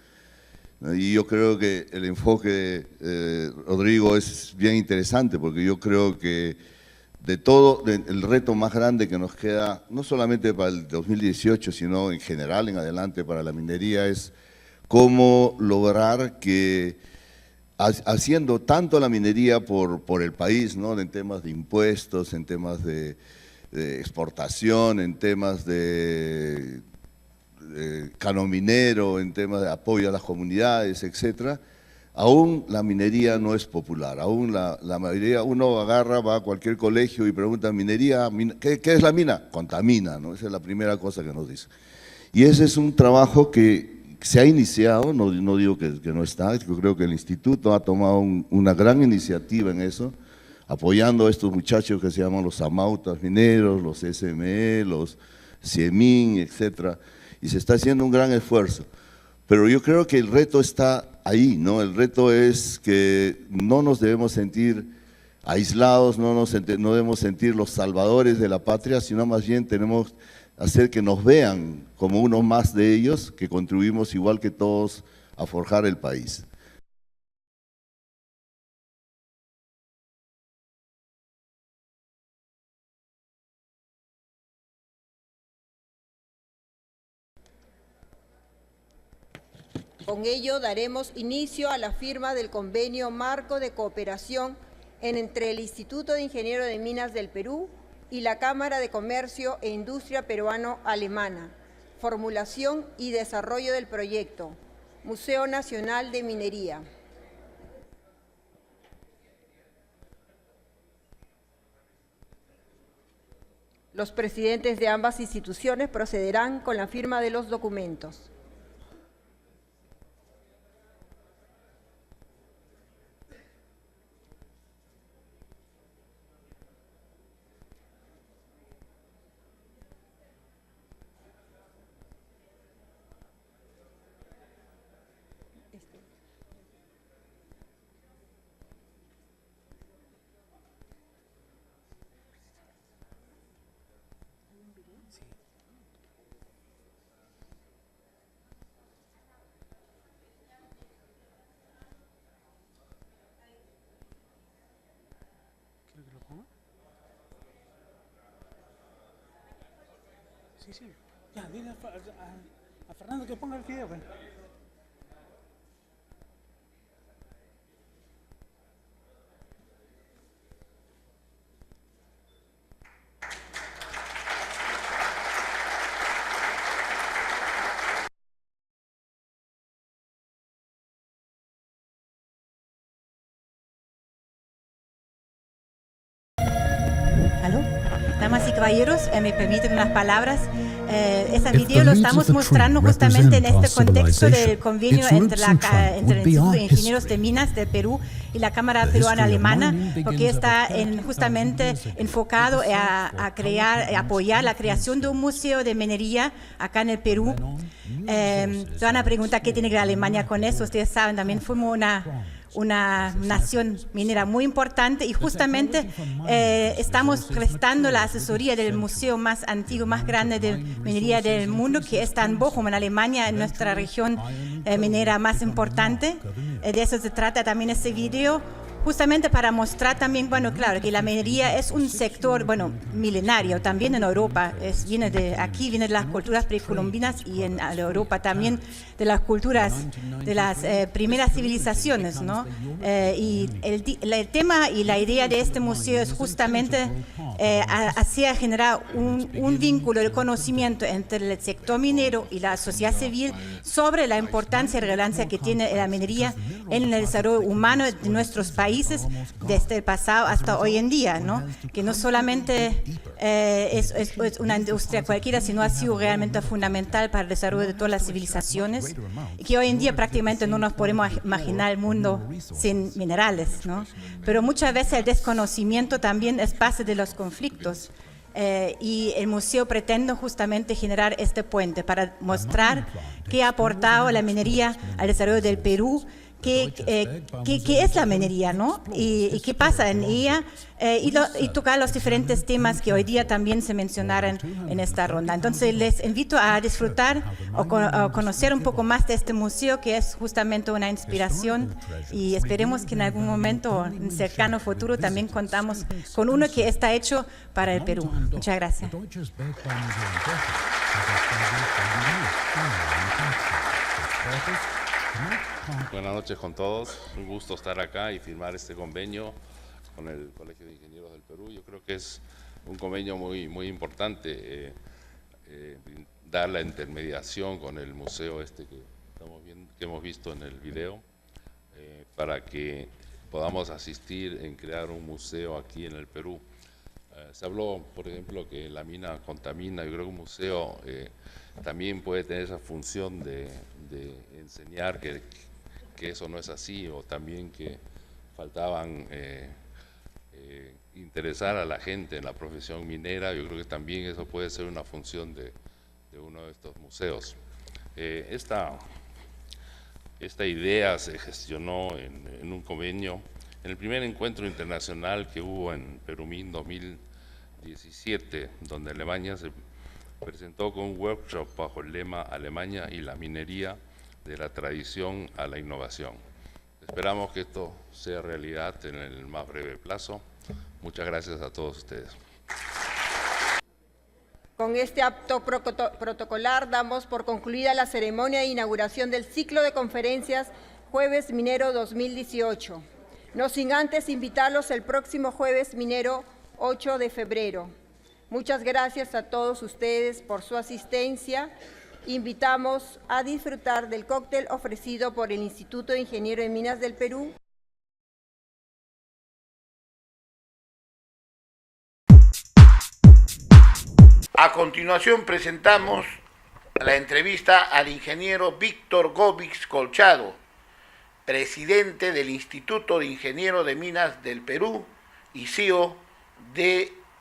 Y yo creo que el enfoque de Rodrigo es bien interesante, porque yo creo que de todo, el reto más grande que nos queda, no solamente para el 2018, sino en general, en adelante para la minería, es cómo lograr que, haciendo tanto la minería por el país, ¿no? En temas de impuestos, en temas de exportación, en temas de canon minero, en temas de apoyo a las comunidades, etcétera, aún la minería no es popular, aún la mayoría, uno agarra, va a cualquier colegio y pregunta, ¿minería? ¿Qué es la mina? Contamina, ¿no? Esa es la primera cosa que nos dice. Y ese es un trabajo que se ha iniciado, no digo que no está, yo creo que el instituto ha tomado una gran iniciativa en eso, apoyando a estos muchachos que se llaman los amautas mineros, los SME, los CIEMIN, etcétera, y se está haciendo un gran esfuerzo. Pero yo creo que el reto está ahí, ¿no? El reto es que no nos debemos sentir aislados, no debemos sentir los salvadores de la patria, sino más bien tenemos que hacer que nos vean como uno más de ellos, que contribuimos igual que todos a forjar el país. Con ello daremos inicio a la firma del convenio marco de cooperación entre el Instituto de Ingenieros de Minas del Perú y la Cámara de Comercio e Industria Peruano-Alemana. Formulación y desarrollo del proyecto. Museo Nacional de Minería. Los presidentes de ambas instituciones procederán con la firma de los documentos. Sí. Ya, dile a Fernando que ponga el video. Pues. ¿Aló? Damas y caballeros, me permiten unas palabras. Ese video lo estamos mostrando justamente en este contexto del convenio entre el Instituto de Ingenieros de Minas de Perú y la Cámara Peruano-Alemana, porque está justamente enfocado a apoyar la creación de un museo de minería acá en el Perú. Se van a preguntar qué tiene que ver Alemania con eso. Ustedes saben, también fuimos una nación minera muy importante y justamente estamos prestando la asesoría del museo más antiguo, más grande de minería del mundo, que está en Bochum, en Alemania, en nuestra región minera más importante. De eso se trata también este video, justamente para mostrar también, bueno, claro, que la minería es un sector, bueno, milenario, también en Europa, viene de las culturas precolombinas y en Europa también de las culturas de las primeras civilizaciones, ¿no? Y el tema y la idea de este museo es justamente hacer generar un vínculo de conocimiento entre el sector minero y la sociedad civil sobre la importancia y relevancia que tiene la minería en el desarrollo humano de nuestros países desde el pasado hasta hoy en día, ¿no? Que no solamente es una industria cualquiera, sino ha sido realmente fundamental para el desarrollo de todas las civilizaciones, y que hoy en día prácticamente no nos podemos imaginar el mundo sin minerales, ¿no? Pero muchas veces el desconocimiento también es base de los conflictos. Y el museo pretende justamente generar este puente para mostrar qué ha aportado la minería al desarrollo del Perú, qué es la minería, ¿no? Y qué pasa en ella, y tocar los diferentes temas que hoy día también se mencionaron en esta ronda. Entonces les invito a disfrutar o conocer un poco más de este museo, que es justamente una inspiración, y esperemos que en algún momento, en cercano futuro, también contamos con uno que está hecho para el Perú. Muchas gracias. Buenas noches con todos, un gusto estar acá y firmar este convenio con el Colegio de Ingenieros del Perú. Yo creo que es un convenio muy importante, dar la intermediación con el museo que hemos visto en el video, para que podamos asistir en crear un museo aquí en el Perú. Se habló, por ejemplo, que la mina contamina. Yo creo que un museo también puede tener esa función de enseñar que eso no es así, o también que faltaban interesar a la gente en la profesión minera. Yo creo que también eso puede ser una función de uno de estos museos. Esta idea se gestionó en un convenio, en el primer encuentro internacional que hubo en Perumín 2017, donde Alemania se presentó con un workshop bajo el lema Alemania y la minería, de la tradición a la innovación. Esperamos que esto sea realidad en el más breve plazo. Muchas gracias a todos ustedes. Con Con este acto protocolar damos por concluida la ceremonia de inauguración del ciclo de conferencias Jueves Minero 2018. No sin antes invitarlos el próximo Jueves Minero 8 de febrero. Muchas gracias a todos ustedes por su asistencia. Invitamos a disfrutar del cóctel ofrecido por el Instituto de Ingenieros de Minas del Perú. A continuación presentamos la entrevista al ingeniero Víctor Gómez Colchado, presidente del Instituto de Ingenieros de Minas del Perú y CEO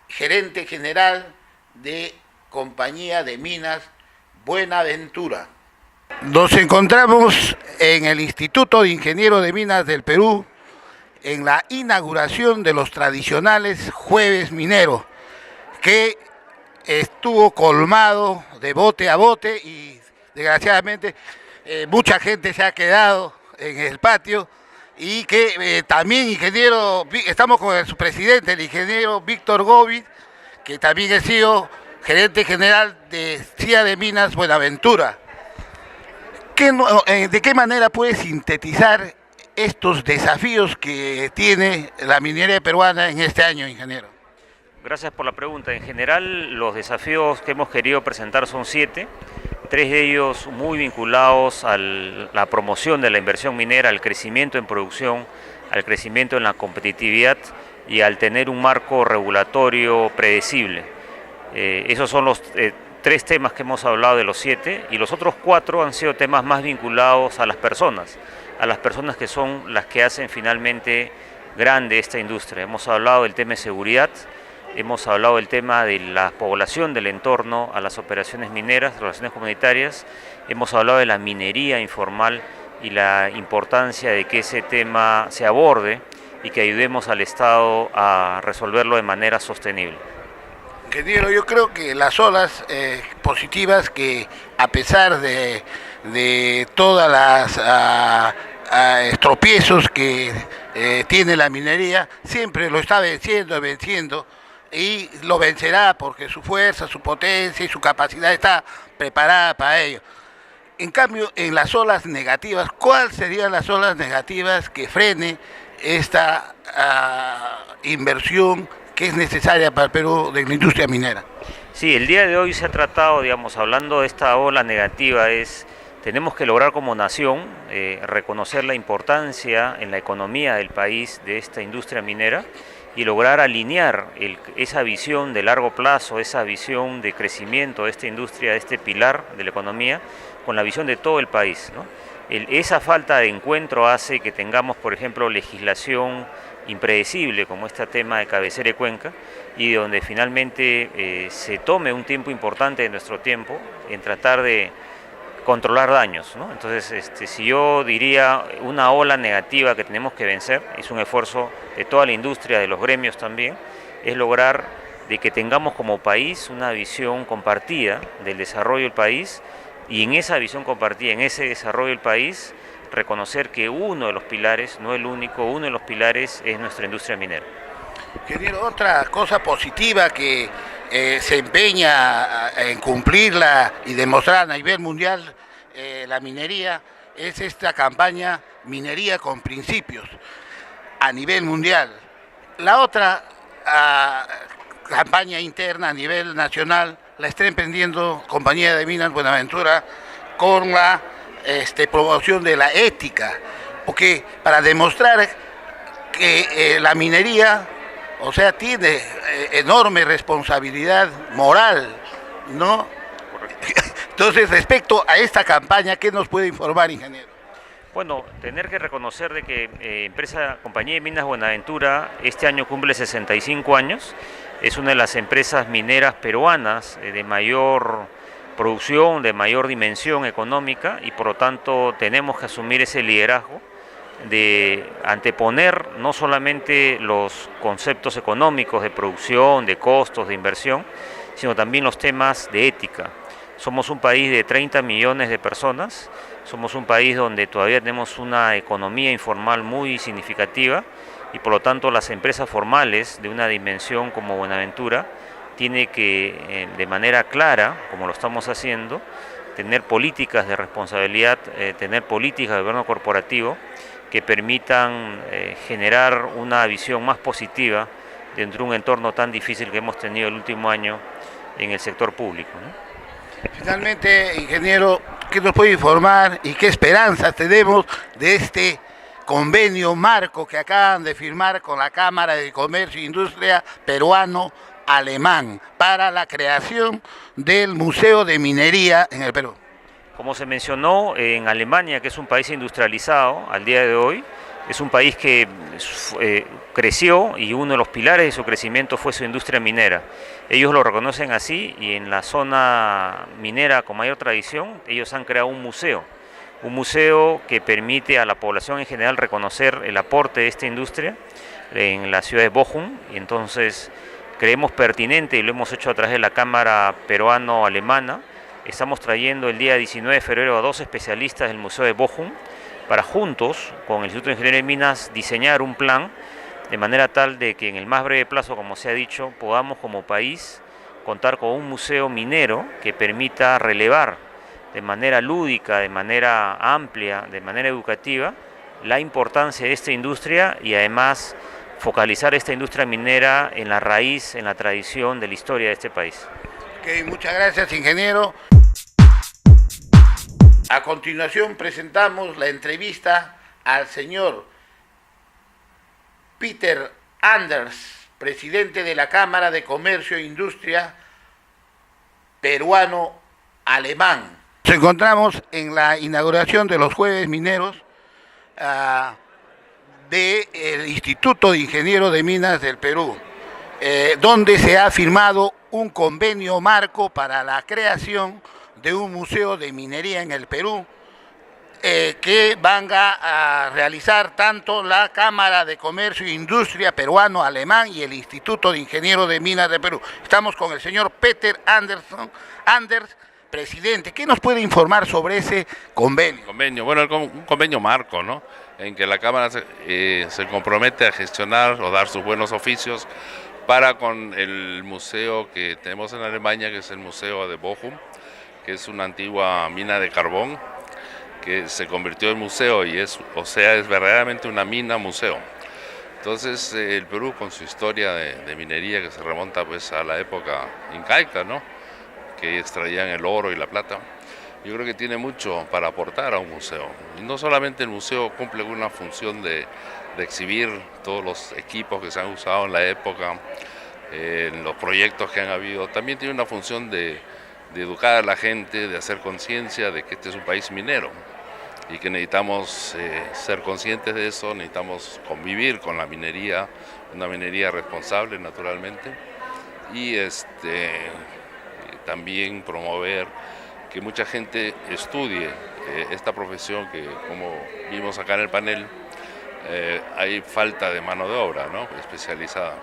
gerente general de Compañía de Minas Buenaventura. Nos encontramos en el Instituto de Ingenieros de Minas del Perú en la inauguración de los tradicionales Jueves Minero, que estuvo colmado de bote a bote y desgraciadamente mucha gente se ha quedado en el patio y que también estamos con su presidente, el ingeniero Víctor Gómez, que también es CEO, gerente general de CIA de Minas Buenaventura. ¿De qué manera puede sintetizar estos desafíos que tiene la minería peruana en este año, ingeniero? Gracias por la pregunta. En general, los desafíos que hemos querido presentar son 7, 3 de ellos muy vinculados a la promoción de la inversión minera, al crecimiento en producción, al crecimiento en la competitividad y al tener un marco regulatorio predecible. Esos son los 3 temas que hemos hablado de los 7, y los otros 4 han sido temas más vinculados a las personas que son las que hacen finalmente grande esta industria. Hemos hablado del tema de seguridad, hemos hablado del tema de la población del entorno a las operaciones mineras, relaciones comunitarias, hemos hablado de la minería informal y la importancia de que ese tema se aborde y que ayudemos al Estado a resolverlo de manera sostenible. Ingeniero, yo creo que las olas positivas que, a pesar de todas las tropiezos que tiene la minería, siempre lo está venciendo, y lo vencerá porque su fuerza, su potencia y su capacidad está preparada para ello. En cambio, en las olas negativas, ¿cuáles serían las olas negativas que frene esta inversión que es necesaria para el Perú de la industria minera? Sí, el día de hoy se ha tratado, hablando de esta ola negativa, tenemos que lograr como nación reconocer la importancia en la economía del país de esta industria minera y lograr alinear esa visión de largo plazo, esa visión de crecimiento de esta industria, de este pilar de la economía, con la visión de todo el país, ¿no? Esa falta de encuentro hace que tengamos, por ejemplo, legislación impredecible como este tema de cabecera y cuenca, y donde finalmente se tome un tiempo importante de nuestro tiempo en tratar de controlar daños, ¿no? Entonces, si yo diría una ola negativa que tenemos que vencer, es un esfuerzo de toda la industria, de los gremios también, es lograr de que tengamos como país una visión compartida del desarrollo del país, y en esa visión compartida, en ese desarrollo del país, reconocer que uno de los pilares, no el único, uno de los pilares es nuestra industria minera. Ingeniero, otra cosa positiva que se empeña en cumplirla y demostrar a nivel mundial la minería es esta campaña Minería con Principios a nivel mundial. La otra campaña interna a nivel nacional la está emprendiendo Compañía de Minas Buenaventura con la promoción de la ética, porque para demostrar que la minería, tiene enorme responsabilidad moral, ¿no? Entonces, respecto a esta campaña, ¿qué nos puede informar, ingeniero? Bueno, tener que reconocer de que Compañía de Minas Buenaventura este año cumple 65 años, es una de las empresas mineras peruanas de mayor producción, de mayor dimensión económica, y por lo tanto tenemos que asumir ese liderazgo de anteponer no solamente los conceptos económicos de producción, de costos, de inversión, sino también los temas de ética. Somos un país de 30 millones de personas, somos un país donde todavía tenemos una economía informal muy significativa, y por lo tanto las empresas formales de una dimensión como Buenaventura tiene que, de manera clara, como lo estamos haciendo, tener políticas de responsabilidad, tener políticas de gobierno corporativo que permitan generar una visión más positiva dentro de un entorno tan difícil que hemos tenido el último año en el sector público, ¿no? Finalmente, ingeniero, ¿qué nos puede informar y qué esperanzas tenemos de este convenio marco que acaban de firmar con la Cámara de Comercio e Industria peruano-alemán para la creación del Museo de Minería en el Perú? Como se mencionó, en Alemania, que es un país industrializado al día de hoy, es un país que creció y uno de los pilares de su crecimiento fue su industria minera. Ellos lo reconocen así y en la zona minera con mayor tradición, ellos han creado un museo que permite a la población en general reconocer el aporte de esta industria en la ciudad de Bochum, y entonces creemos pertinente, y lo hemos hecho a través de la Cámara Peruano-Alemana. Estamos trayendo el día 19 de febrero a 2 especialistas del Museo de Bochum para juntos, con el Instituto de Ingeniería de Minas, diseñar un plan de manera tal de que en el más breve plazo, como se ha dicho, podamos como país contar con un museo minero que permita relevar de manera lúdica, de manera amplia, de manera educativa, la importancia de esta industria y además focalizar esta industria minera en la raíz, en la tradición de la historia de este país. Ok, muchas gracias, ingeniero. A continuación presentamos la entrevista al señor Peter Anders, presidente de la Cámara de Comercio e Industria peruano-alemán. Nos encontramos en la inauguración de los Jueves Mineros del Instituto de Ingenieros de Minas del Perú, donde se ha firmado un convenio marco para la creación de un museo de minería en el Perú, que van a realizar tanto la Cámara de Comercio e Industria peruano-alemán y el Instituto de Ingenieros de Minas de Perú. Estamos con el señor Peter Anders, presidente. ¿Qué nos puede informar sobre ese convenio? Bueno, un convenio marco, ¿no? En que la Cámara se compromete a gestionar o dar sus buenos oficios para con el museo que tenemos en Alemania, que es el Museo de Bochum, que es una antigua mina de carbón que se convirtió en museo y es verdaderamente una mina museo. Entonces el Perú, con su historia de minería que se remonta pues a la época incaica, ¿no?, que extraían el oro y la plata, yo creo que tiene mucho para aportar a un museo. Y no solamente el museo cumple una función de exhibir todos los equipos que se han usado en la época, en los proyectos que han habido, también tiene una función de educar a la gente, de hacer conciencia de que este es un país minero y que necesitamos ser conscientes de eso, necesitamos convivir con la minería, una minería responsable naturalmente, y también promover que mucha gente estudie esta profesión que, como vimos acá en el panel, hay falta de mano de obra, ¿no?, especializada.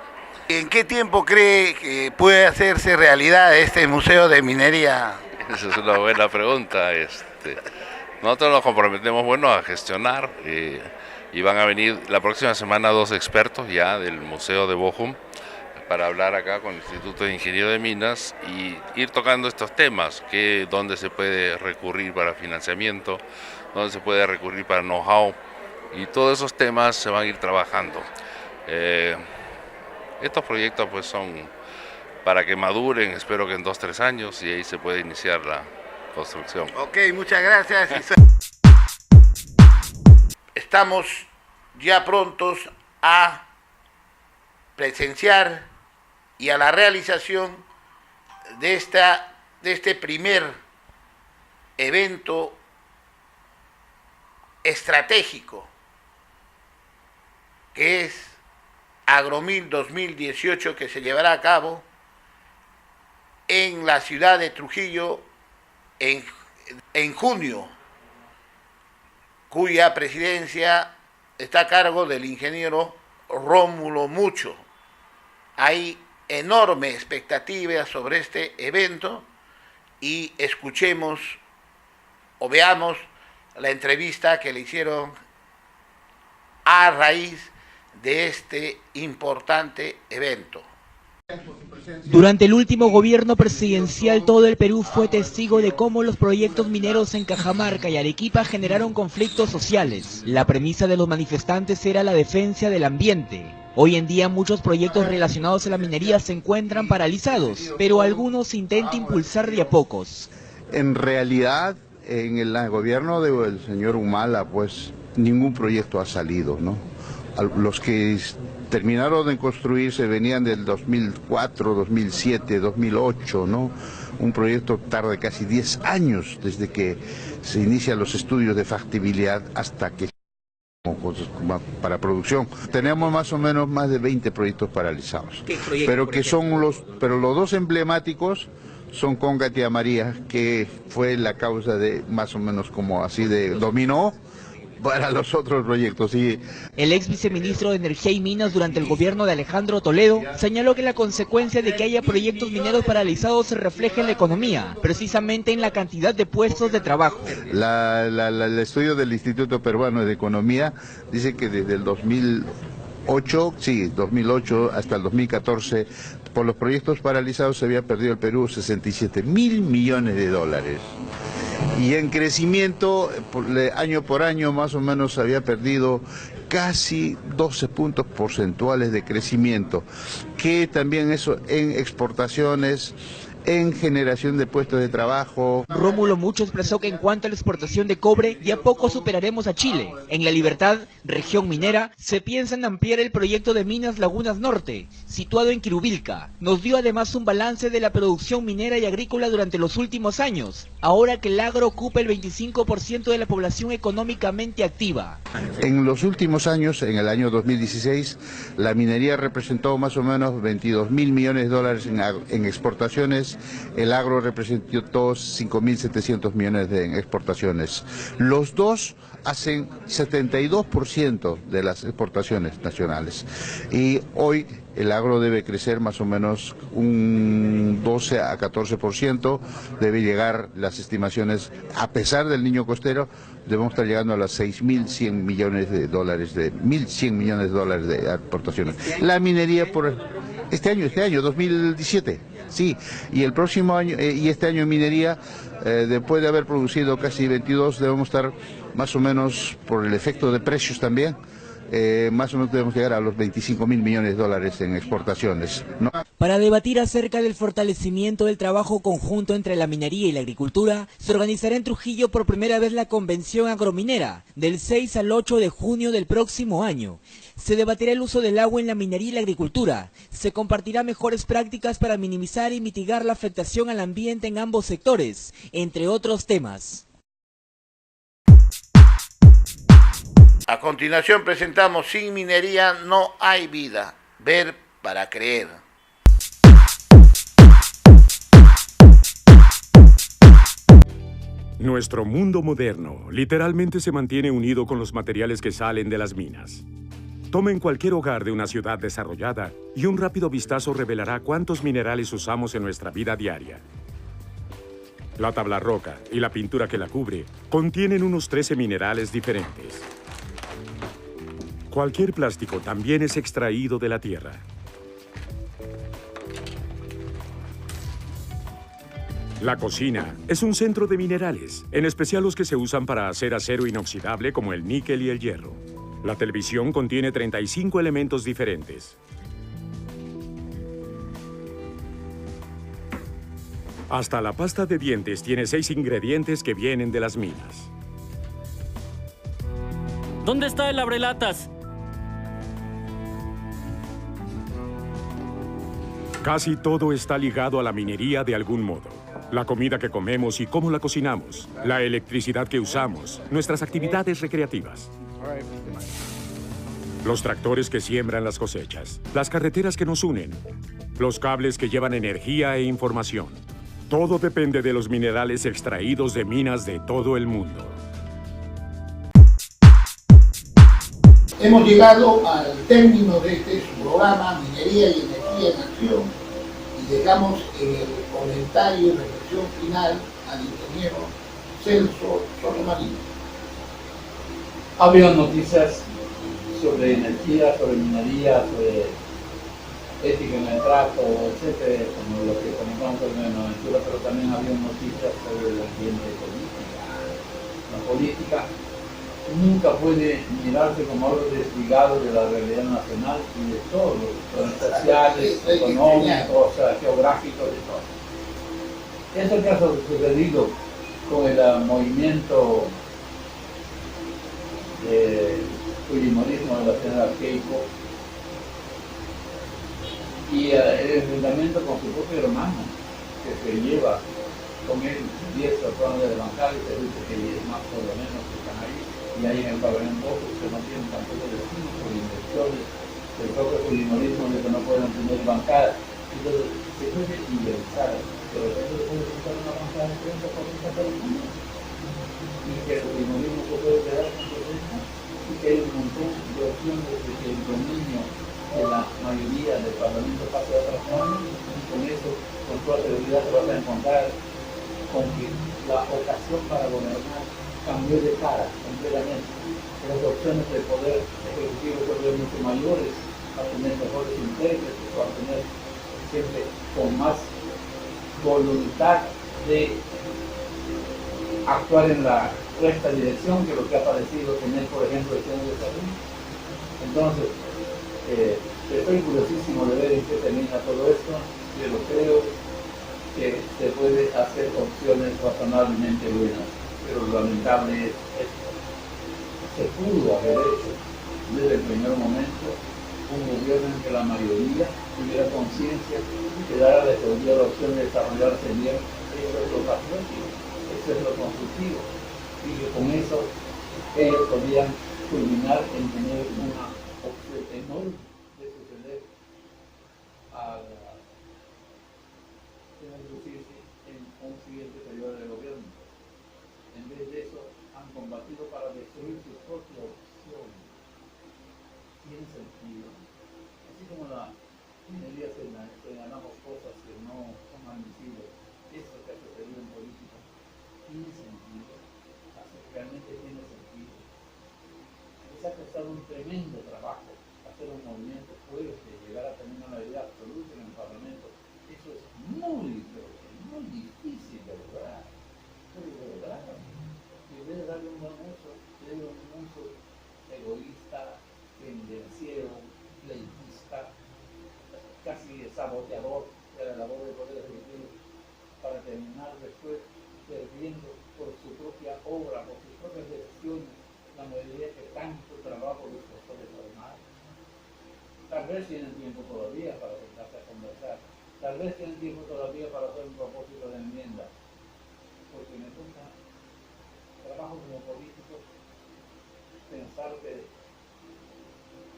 ¿En qué tiempo cree que puede hacerse realidad este museo de minería? Esa es una buena pregunta. Nosotros nos comprometemos, a gestionar, y van a venir la próxima semana 2 expertos ya del Museo de Bochum para hablar acá con el Instituto de Ingenieros de Minas y ir tocando estos temas, dónde se puede recurrir para financiamiento, dónde se puede recurrir para know-how, y todos esos temas se van a ir trabajando. Estos proyectos pues son para que maduren, espero que en 2-3 años, y ahí se puede iniciar la construcción. Ok, muchas gracias. Estamos ya prontos a presenciar y a la realización de este primer evento estratégico, que es Agromil 2018, que se llevará a cabo en la ciudad de Trujillo en junio, cuya presidencia está a cargo del ingeniero Rómulo Mucho. Hay enorme expectativa sobre este evento y escuchemos o veamos la entrevista que le hicieron a raíz de este importante evento. Durante el último gobierno presidencial, todo el Perú fue testigo de cómo los proyectos mineros en Cajamarca y Arequipa generaron conflictos sociales. La premisa de los manifestantes era la defensa del ambiente. Hoy en día muchos proyectos relacionados a la minería se encuentran paralizados, pero algunos se intenta impulsar de a pocos. En realidad, en el gobierno del señor Humala, pues ningún proyecto ha salido, ¿no? Los que terminaron de construirse venían del 2004, 2007, 2008, ¿no? Un proyecto tarda casi 10 años desde que se inician los estudios de factibilidad hasta que para producción. Tenemos más o menos más de 20 proyectos paralizados. Pero los dos emblemáticos son Conga y Tía María, que fue la causa de más o menos como así de dominó para los otros proyectos. Sí. El ex viceministro de Energía y Minas durante el gobierno de Alejandro Toledo señaló que la consecuencia de que haya proyectos mineros paralizados se refleja en la economía, precisamente en la cantidad de puestos de trabajo. El estudio del Instituto Peruano de Economía dice que desde el 2008 hasta el 2014, por los proyectos paralizados se había perdido el Perú 67.000 millones de dólares. Y en crecimiento, año por año, más o menos había perdido casi 12 puntos porcentuales de crecimiento, que también eso en exportaciones, en generación de puestos de trabajo. Rómulo Mucho expresó que en cuanto a la exportación de cobre, ya poco superaremos a Chile. En La Libertad, región minera, se piensa en ampliar el proyecto de Minas Lagunas Norte, situado en Quirubilca. Nos dio además un balance de la producción minera y agrícola durante los últimos años, ahora que el agro ocupa el 25% de la población económicamente activa. En los últimos años, en el año 2016, la minería representó más o menos 22.000 millones de dólares en exportaciones. El agro representó 5.700 millones en exportaciones. Los dos hacen 72% de las exportaciones nacionales. Y hoy el agro debe crecer más o menos un 12 a 14%, debe llegar las estimaciones, a pesar del niño costero, debemos estar llegando a las 6.100 millones de dólares, de 1.100 millones de dólares de exportaciones. La minería por este año 2017, sí, y el próximo año, y este año en minería, después de haber producido casi 22, debemos estar más o menos, por el efecto de precios también, más o menos debemos llegar a los 25.000 millones de dólares en exportaciones, ¿no? Para debatir acerca del fortalecimiento del trabajo conjunto entre la minería y la agricultura, se organizará en Trujillo por primera vez la Convención Agrominera, del 6 al 8 de junio del próximo año. Se debatirá el uso del agua en la minería y la agricultura. Se compartirá mejores prácticas para minimizar y mitigar la afectación al ambiente en ambos sectores, entre otros temas. A continuación presentamos Sin minería no hay vida. Ver para creer. Nuestro mundo moderno literalmente se mantiene unido con los materiales que salen de las minas. Tomen cualquier hogar de una ciudad desarrollada y un rápido vistazo revelará cuántos minerales usamos en nuestra vida diaria. La tabla roca y la pintura que la cubre contienen unos 13 minerales diferentes. Cualquier plástico también es extraído de la tierra. La cocina es un centro de minerales, en especial los que se usan para hacer acero inoxidable como el níquel y el hierro. La televisión contiene 35 elementos diferentes. Hasta la pasta de dientes tiene 6 ingredientes que vienen de las minas. ¿Dónde está el abrelatas? Casi todo está ligado a la minería de algún modo. La comida que comemos y cómo la cocinamos, la electricidad que usamos, nuestras actividades recreativas. Los tractores que siembran las cosechas, las carreteras que nos unen, los cables que llevan energía e información. Todo depende de los minerales extraídos de minas de todo el mundo. Hemos llegado al término de este programa Minería y Energía en Acción y llegamos en el comentario y reflexión final al ingeniero Celso Sotomayor. Ha habido noticias sobre energía, sobre minería, sobre ética en el trato, etcétera, como lo que comentamos en Buenaventura, pero también había noticias sobre el ambiente política. La política nunca puede mirarse como algo desligado de la realidad nacional y de todos los sociales, económicos, geográficos, de todo. Es el caso sucedido con el movimiento de fujimorismo de la señora Keiko y el enfrentamiento con su propio hermano, que se lleva con él 10 personas de la bancada y se dice que es más por lo menos que están ahí, y ahí en el Parlamento que no tienen tampoco destino por inversiones del propio fujimorismo de que no pueden tener bancada. Entonces se puede inversar, pero de repente puede buscar una bancada de 30 por 30 personas y que el fujimorismo se puede quedar con 60 y que hay un montón de opciones de que el dominio de la mayoría del Parlamento pase a otras manos, y con eso, con toda seguridad, te vas a encontrar con que la ocasión para gobernar cambió de cara completamente. Las opciones de poder ejecutivo se vuelven mucho mayores, a tener mejores intérpretes, a tener siempre con más voluntad de actuar en la recta dirección que lo que ha parecido tener, por ejemplo, el tema de salud. Entonces, estoy curiosísimo de ver en qué termina todo esto, pero creo que se puede hacer opciones razonablemente buenas, pero lo lamentable es esto. Se pudo haber hecho desde el primer momento un gobierno en que la mayoría tuviera conciencia y quedara defendida la opción de desarrollarse bien. Eso es lo patriótico, eso es lo constructivo, y que con eso ellos podían culminar en tener una opción enorme de suceder a introducirse en un siguiente periodo de gobierno. En vez de eso, han combatido para destruir su propia opción. Tiene sentido. Así como la minería señalamos cosas que no son admisibles, eso que ha sucedido en política tiene sentido. Así que realmente tiene sentido. Les ha costado un tremendo trabajo hacer un movimiento fuerte, llegar a tener una mayoría absoluta en el Parlamento. Eso es muy, pero muy difícil de lograr. Muy de lograr. Y en vez de darle un buen uso, le dio un uso egoísta, tendenciero, pleitista, casi saboteador de la labor del Poder Ejecutivo, para terminar después perdiendo por su propia obra, por sus propias decisiones, la mayoría que tanto trabajo les costó desarmar. Tal vez tienen tiempo todavía para sentarse a conversar, tal vez tienen tiempo todavía para hacer un propósito de enmienda, porque me gusta trabajo como político pensar que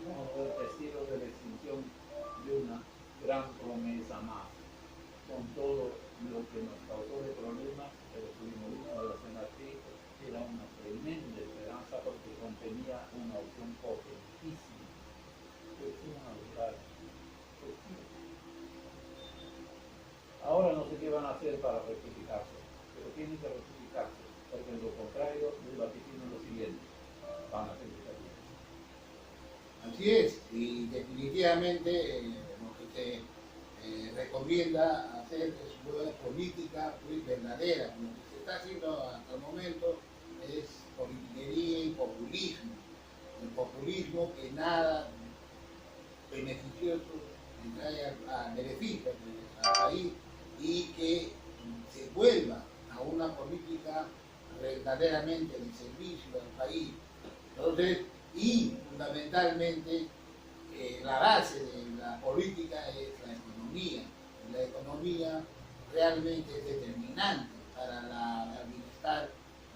vamos a ver testigos de la extinción de una gran promesa más, con todo lo que nos causó de problemas. El fujimorismo de la CNT era una tremenda esperanza porque contenía una opción potentísima. Pues sí van a lograr. Pues sí. Ahora no sé qué van a hacer para rectificarse, pero tienen que rectificarse, porque en lo contrario les vaticino lo siguiente: van a seguir perdiendo. Así es, y definitivamente lo que se recomienda hacer es una política muy verdadera. Lo que se está haciendo hasta el momento es politiquería y populismo. El populismo que nada beneficioso trae a beneficio al país y que se vuelva a una política verdaderamente de servicio al país. Entonces, y fundamentalmente la base de la política es la economía. La economía realmente es determinante para el bienestar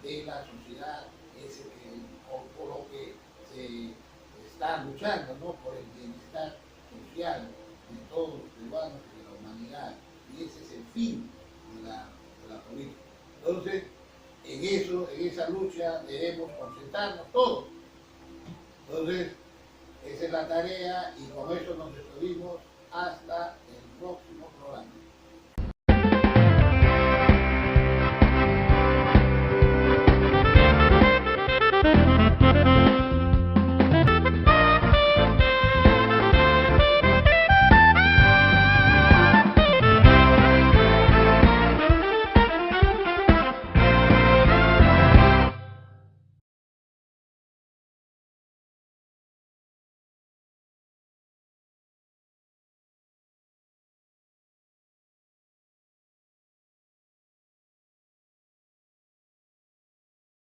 de la sociedad, es por lo que se está luchando, ¿no? Por el bienestar social de todos los peruanos y de la humanidad, y ese es el fin de la política. Entonces, en esa lucha debemos concentrarnos todos. Entonces, esa es la tarea, y con eso nos despedimos hasta el próximo programa.